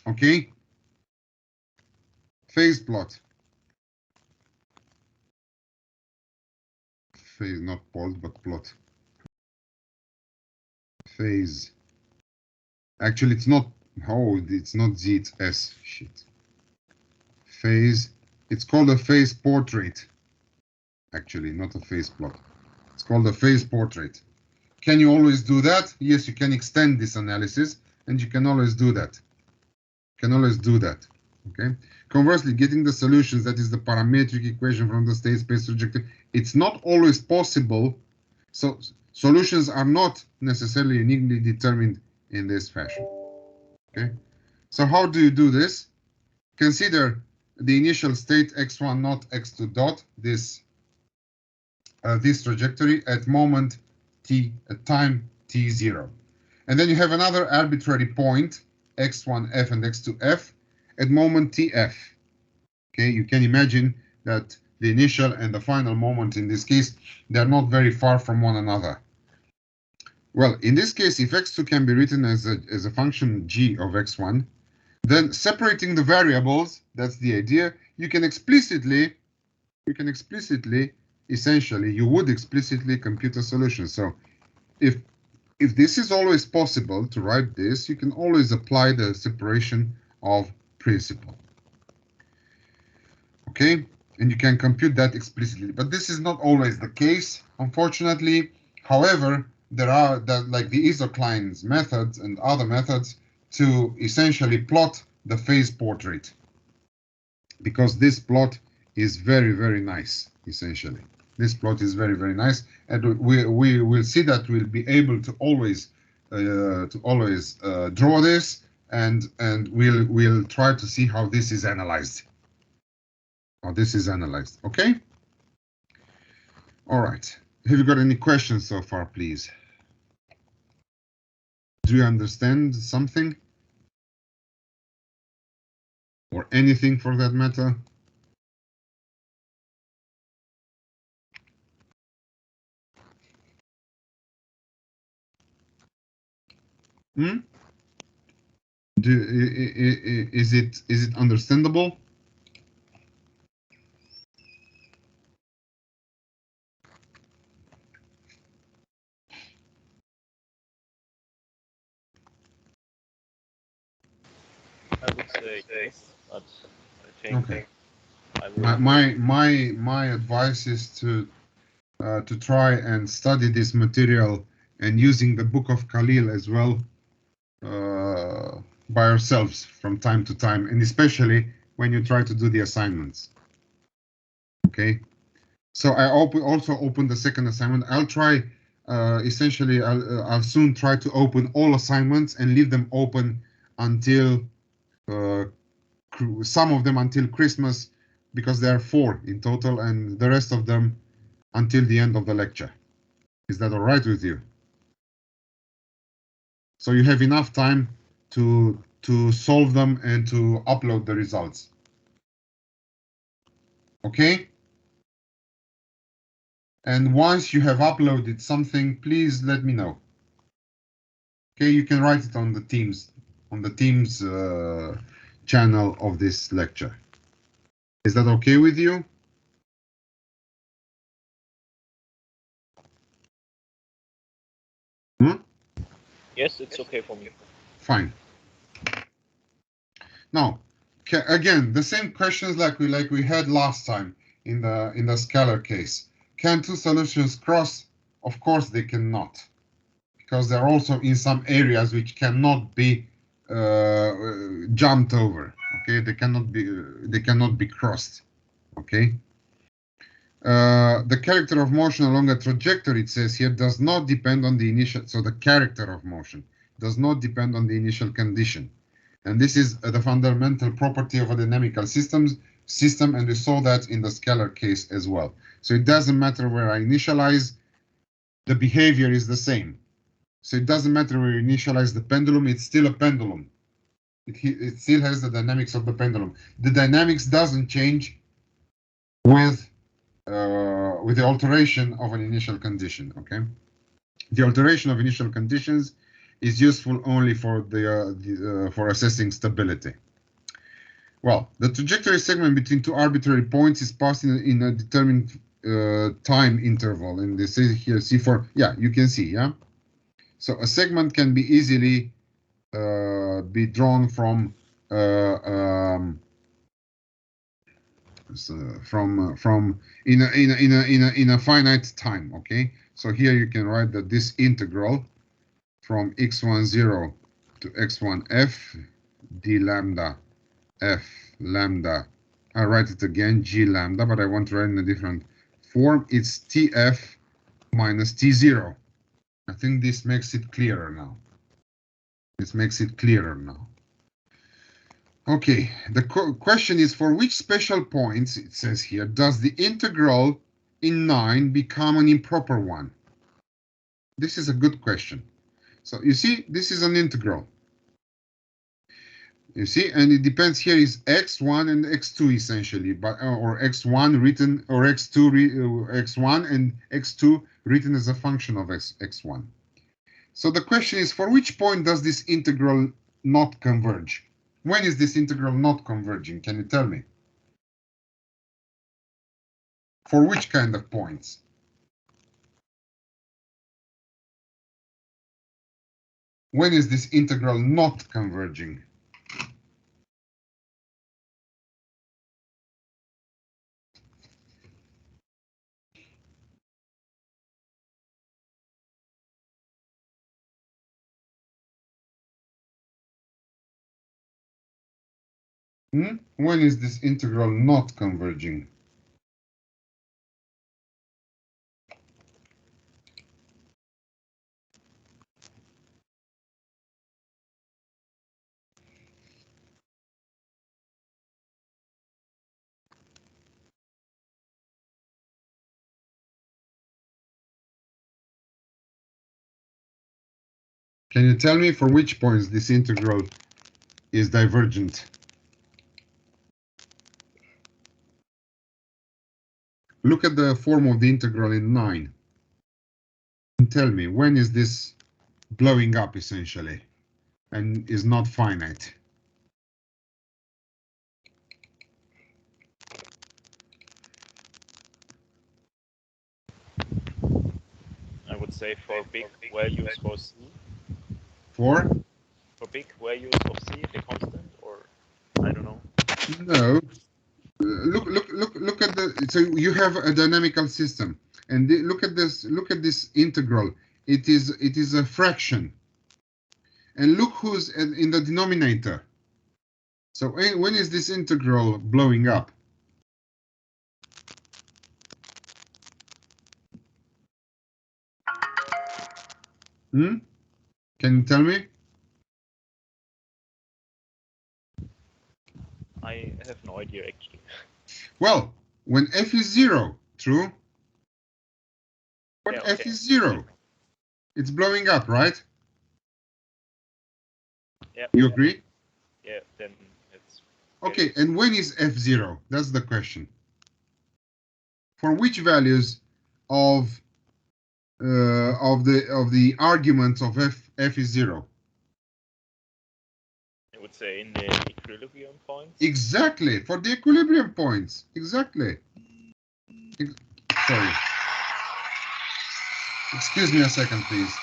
Okay, phase plot. Phase, not pulse, but plot. Phase. Actually, it's not. Oh, it's not z, it's s. Shit. Phase. It's called a phase portrait. Actually, not a phase plot. It's called a phase portrait. Can you always do that? Yes, you can extend this analysis, and you can always do that. Okay. Conversely, getting the solutions, that is the parametric equation from the state space trajectory, it's not always possible. So solutions are not necessarily uniquely determined in this fashion. Okay. So how do you do this? Consider the initial state x1 naught x2 dot, this trajectory at moment t, at time t0. And then you have another arbitrary point, x1f and x2f, at moment tf. Okay, you can imagine that the initial and the final moment in this case, they're not very far from one another. Well, in this case, if x2 can be written as a function g of x1, then separating the variables, that's the idea, you would explicitly compute a solution. So if this is always possible to write this, you can always apply the separation of principle. Okay, and you can compute that explicitly, but this is not always the case, unfortunately. However, there are like the isoclines methods and other methods to essentially plot the phase portrait, because this plot is very, very nice. Essentially, this plot is very, very nice, and we will see that we'll be able to always draw this, and we'll try to see how this is analyzed. Okay. All right. Have you got any questions so far, please? Do you understand something? Or anything for that matter? Hmm? Is it understandable? I would say yes, but I think Okay. I will. My advice is to try and study this material and using the book of Khalil as well by ourselves from time to time, and especially when you try to do the assignments. Okay. So I also open the second assignment. I'll try. Essentially, I'll soon try to open all assignments and leave them open until some of them until Christmas, because there are 4 in total, and the rest of them until the end of the lecture. Is that all right with you? So you have enough time to solve them and to upload the results. Okay? And once you have uploaded something, please let me know. Okay, you can write it on the Teams channel of this lecture. Is that okay with you? Hmm? Yes, it's okay for me. Fine. Now, again, the same questions like we had last time in the scalar case. Can 2 solutions cross? Of course they cannot, because they're also in some areas which cannot be jumped over. Okay, they cannot be crossed. Okay. The character of motion along a trajectory, it says here, does not depend on the initial. So the character of motion does not depend on the initial condition. And this is the fundamental property of a dynamical system, and we saw that in the scalar case as well. So it doesn't matter where I initialize, the behavior is the same. So it doesn't matter where you initialize the pendulum, it's still a pendulum. It still has the dynamics of the pendulum. The dynamics doesn't change with the alteration of an initial condition. Okay, the alteration of initial conditions is useful only for for assessing stability. Well, the trajectory segment between 2 arbitrary points is passed in a determined time interval, and they say here C4. Yeah, you can see. Yeah, so a segment can be easily be drawn from in a finite time. Okay, so here you can write that this integral from x10 to x1f d lambda f lambda. I write it again, g lambda, but I want to write in a different form. It's tf minus t0. I think this makes it clearer now. This makes it clearer now. Okay, the question is, for which special points, it says here, does the integral in 9 become an improper one? This is a good question. So you see, this is an integral. You see, and it depends here is x1 and x2 essentially, but or x1 written or x1 and x2 written as a function of x1. So the question is, for which point does this integral not converge? When is this integral not converging? Can you tell me? For which kind of points? When is this integral not converging? When is this integral not converging? Can you tell me for which points this integral is divergent? Look at the form of the integral in 9. And tell me, when is this blowing up, essentially? and is not finite. I would say for big values for C. For big values of C, the constant, or I don't know. no. Look at the. So you have a dynamical system, and look at this. Look at this integral. It is a fraction, and look who's in the denominator. So when is this integral blowing up? Hmm? Can you tell me? I have no idea actually. Well, when f is 0, true? When Yeah, f okay. is 0, it's blowing up, right? Yeah. You agree? Yeah, then it's Okay, and when is f0? That's the question. For which values of the arguments of f is 0? I would say in the equilibrium points. Exactly, for the equilibrium points. Exactly. Sorry. Excuse me a second, please.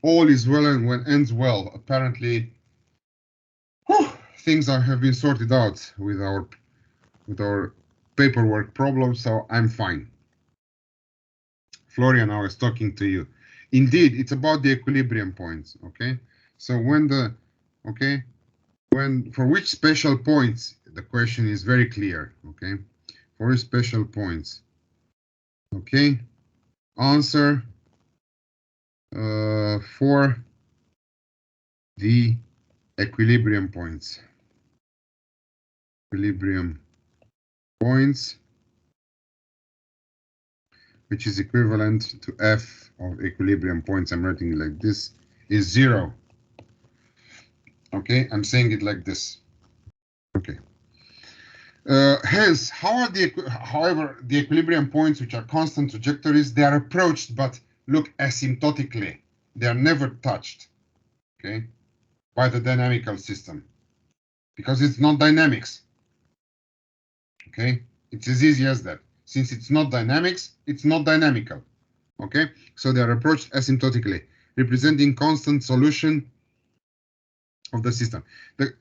All is well and when ends well. Apparently, things have been sorted out with our paperwork problem, so I'm fine. Florian, I was talking to you. Indeed, it's about the equilibrium points, okay? So when for which special points, the question is very clear, okay? For which special points, okay? Answer for the equilibrium points. Equilibrium points, which is equivalent to f of equilibrium points. I'm writing it like this, is 0. Okay, I'm saying it like this. Okay. Hence, however, the equilibrium points, which are constant trajectories, they are approached, but look asymptotically. They are never touched, okay, by the dynamical system, because it's not dynamics. Okay, it's as easy as that. Since it's not dynamics, it's not dynamical. Okay, so they are approached asymptotically, representing constant solution of the system.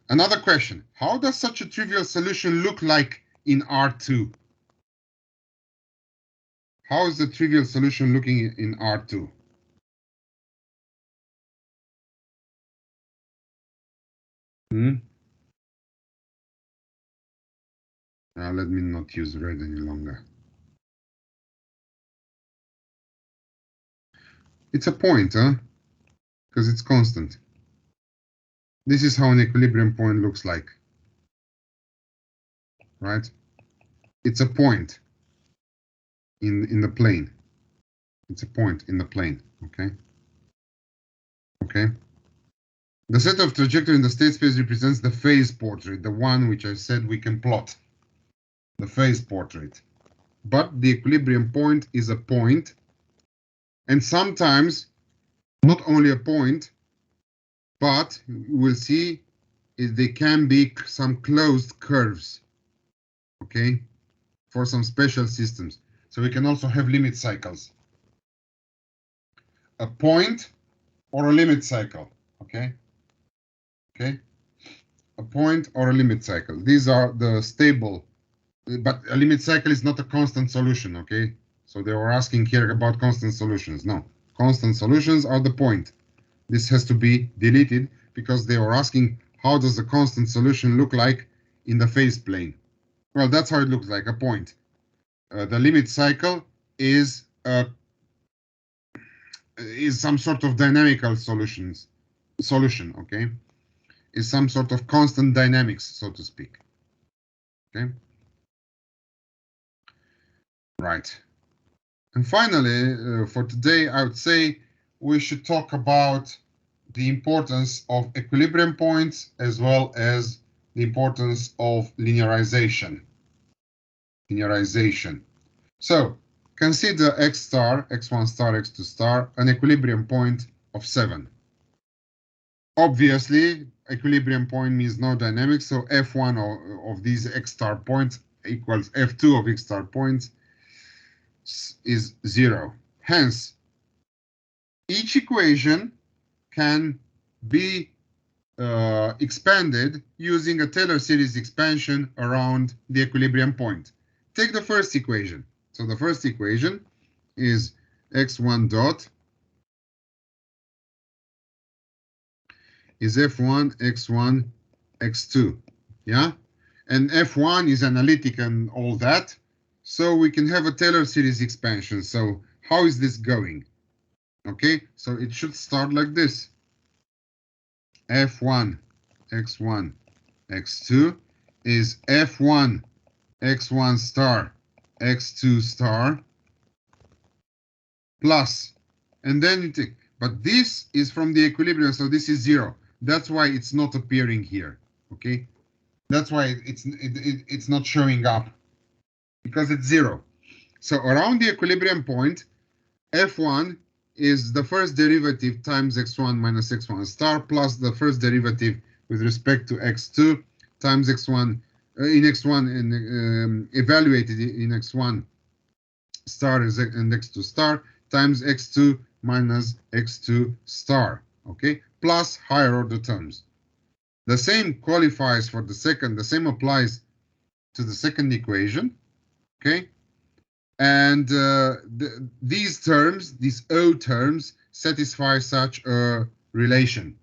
Another question, how does such a trivial solution look like in R2? How is the trivial solution looking in R2? Let me not use red any longer. It's a point, huh? Because it's constant. This is how an equilibrium point looks like, right? It's a point in the plane. It's a point in the plane, okay? Okay. The set of trajectory in the state space represents the phase portrait, the one which I said we can plot, the phase portrait. But the equilibrium point is a point, and sometimes not only a point, but we'll see they can be some closed curves, okay, for some special systems. So we can also have limit cycles. A point or a limit cycle, okay? Okay, a point or a limit cycle. These are the stable, but a limit cycle is not a constant solution, okay? So they were asking here about constant solutions. No, constant solutions are the point. This has to be deleted because they were asking how does the constant solution look like in the phase plane. Well, that's how it looks like, a point. The limit cycle is some sort of dynamical solution, okay? Is some sort of constant dynamics, so to speak. Okay. Right. And finally, for today, I would say we should talk about the importance of equilibrium points as well as the importance of linearization. So consider x star, x1 star, x2 star, an equilibrium point of 7. Obviously, equilibrium point means no dynamics, so f1 of these x star points equals f2 of x star points is 0. Hence, each equation can be expanded using a Taylor series expansion around the equilibrium point. Take the first equation. So the first equation is x1 dot is f1, x1, x2, yeah? And f1 is analytic and all that, so we can have a Taylor series expansion. So how is this going? Okay, so it should start like this. f1, x1, x2 is f1, x1 star, x2 star, plus, and then you take, but this is from the equilibrium, so this is 0. That's why it's not appearing here, okay? That's why it's not showing up, because it's 0. So around the equilibrium point, f1 is the first derivative times x1 minus x1 star plus the first derivative with respect to x2 times x1 in x1 and evaluated in x1 star and x2 star times x2 minus x2 star, okay, plus higher order terms. The same qualifies for the second, the same applies to the second equation, Okay, and these terms, these O terms, satisfy such a relation,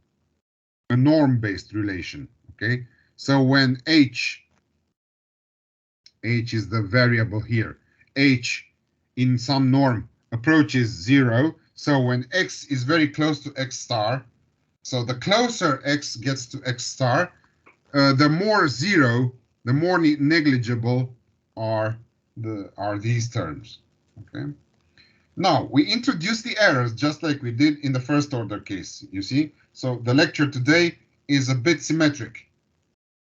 a norm-based relation. Okay, so when h is the variable here, h in some norm approaches 0, so when x is very close to x star, so the closer x gets to x star, the more zero, the more negligible are these terms. Okay. Now we introduce the errors just like we did in the first order case. You see, so the lecture today is a bit symmetric.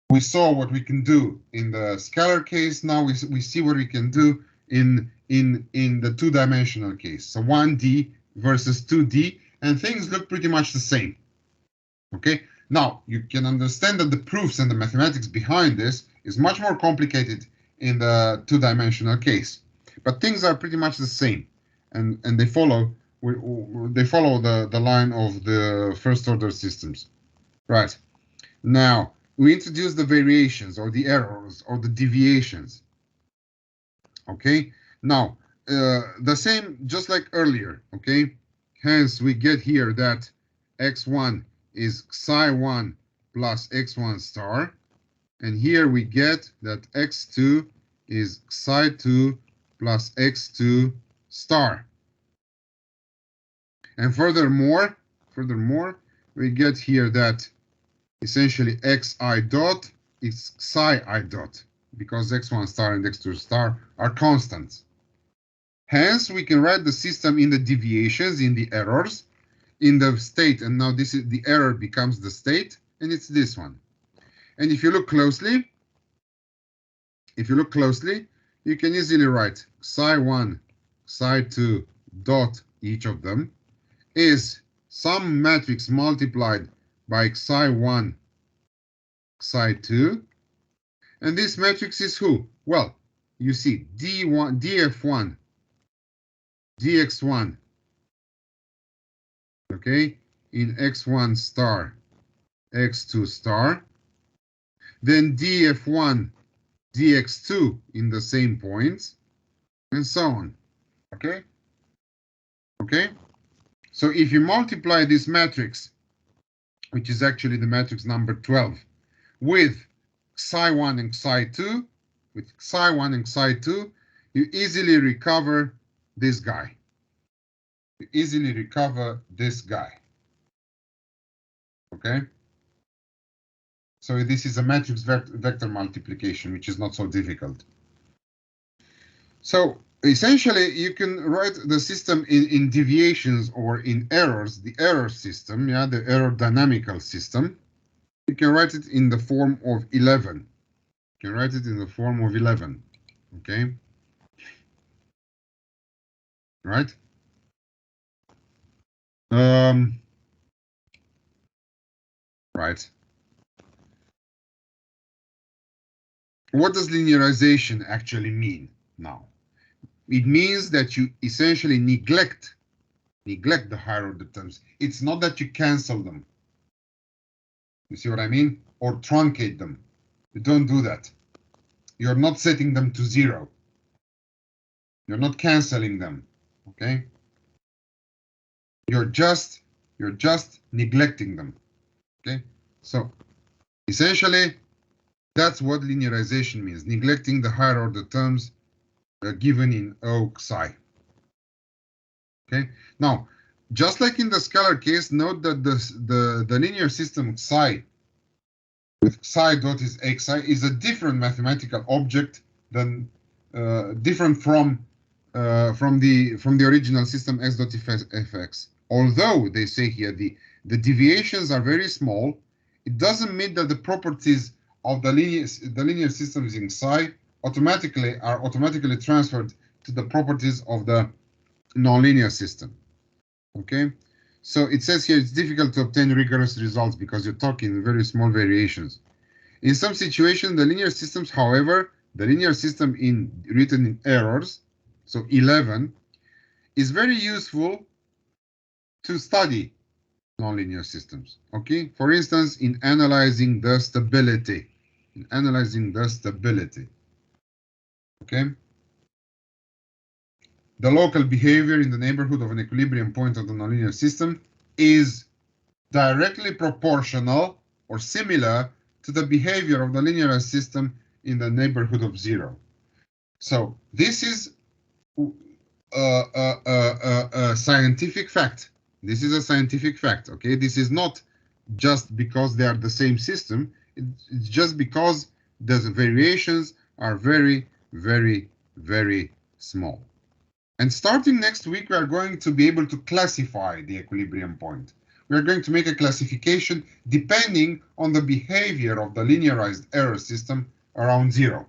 We saw what we can do in the scalar case. Now we see what we can do in the two-dimensional case. So 1D versus 2D, and things look pretty much the same. Okay. Now you can understand that the proofs and the mathematics behind this is much more complicated in the two-dimensional case, but things are pretty much the same, and they follow the line of the first order systems. Right. Now we introduce the variations or the errors or the deviations. Okay. Now the same, just like earlier. Okay. Hence we get here that x1 is psi1 plus x1 star. And here we get that x2 is psi2 plus x2 star. And furthermore, we get here that essentially xi dot is psi I dot, because x1 star and x2 star are constants. Hence, we can write the system in the deviations, in the errors, in the state, and now this is the error becomes the state, and it's this one. And if you look closely, you can easily write psi1, psi2 dot each of them is some matrix multiplied by psi1, psi2, and this matrix is who? Well, you see D1, df1, dx1, okay, in x1 star, x2 star, then df1, dx2 in the same points, and so on. Okay? Okay? So if you multiply this matrix, which is actually the matrix number 12, with psi1 and psi2, you easily recover this guy. Okay? So this is a matrix vector multiplication, which is not so difficult. So essentially, you can write the system in deviations or in errors, the error system, yeah, the error dynamical system. You can write it in the form of 11. You can write it in the form of 11. Okay? Right? Right. What does linearization actually mean now? It means that you essentially neglect the higher order terms. It's not that you cancel them. You see what I mean? Or truncate them. You don't do that. You're not setting them to 0. You're not canceling them. Okay? You're just neglecting them. Okay? So essentially, that's what linearization means, neglecting the higher order terms given in O psi. Okay? Now, just like in the scalar case, note that the linear system psi with psi dot is xi is a different mathematical object than different from the original system x dot fx. Although they say here the deviations are very small, it doesn't mean that the properties of the linear systems in psi are automatically transferred to the properties of the nonlinear system. Okay, so it says here it's difficult to obtain rigorous results because you're talking very small variations. In some situations, the linear systems, however, the linear system written in errors, so 11, is very useful to study nonlinear systems. Okay, for instance, in analyzing the stability. Okay, the local behavior in the neighborhood of an equilibrium point of the nonlinear system is directly proportional or similar to the behavior of the linearized system in the neighborhood of 0. So this is a scientific fact. This is a scientific fact, okay? This is not just because they are the same system. It's just because the variations are very, very, very small. And starting next week, we are going to be able to classify the equilibrium point. We are going to make a classification depending on the behavior of the linearized error system around 0.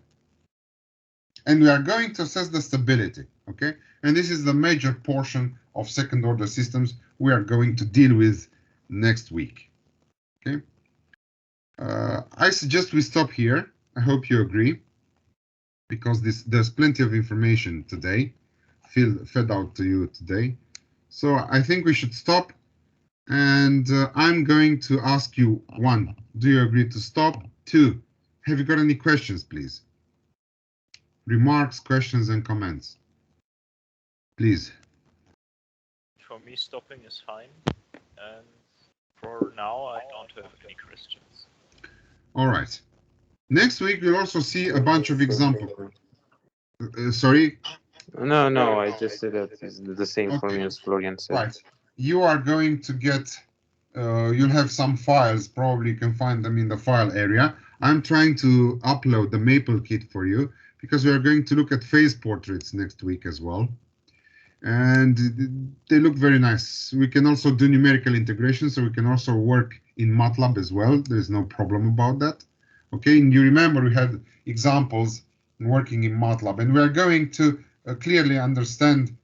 And we are going to assess the stability, okay? And this is the major portion of second order systems we are going to deal with next week, okay? I suggest we stop here. I hope you agree, because there's plenty of information today, fed out to you today. So I think we should stop. And I'm going to ask you, 1, do you agree to stop? 2, have you got any questions, please? Remarks, questions, and comments. Please. For me, stopping is fine. And for now, I don't have any questions. All right. Next week, we'll also see a bunch of examples. Sorry? No, I just said that it's the same for me as Florian said. Right. You are going to get, you'll have some files, probably you can find them in the file area. I'm trying to upload the Maple kit for you because we are going to look at phase portraits next week as well. And they look very nice. We can also do numerical integration, so we can also work in MATLAB as well. There's no problem about that. Okay, and you remember we had examples working in MATLAB, and we are going to clearly understand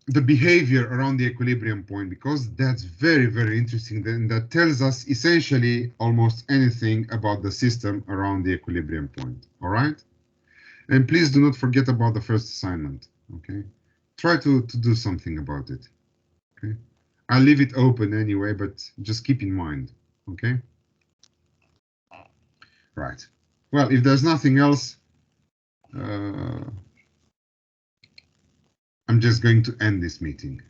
the behavior around the equilibrium point, because that's very, very interesting. Then that tells us essentially almost anything about the system around the equilibrium point. All right, and please do not forget about the first assignment. Okay, try to do something about it. Okay, I'll leave it open anyway, but just keep in mind. Okay, right. Well, if there's nothing else, I'm just going to end this meeting.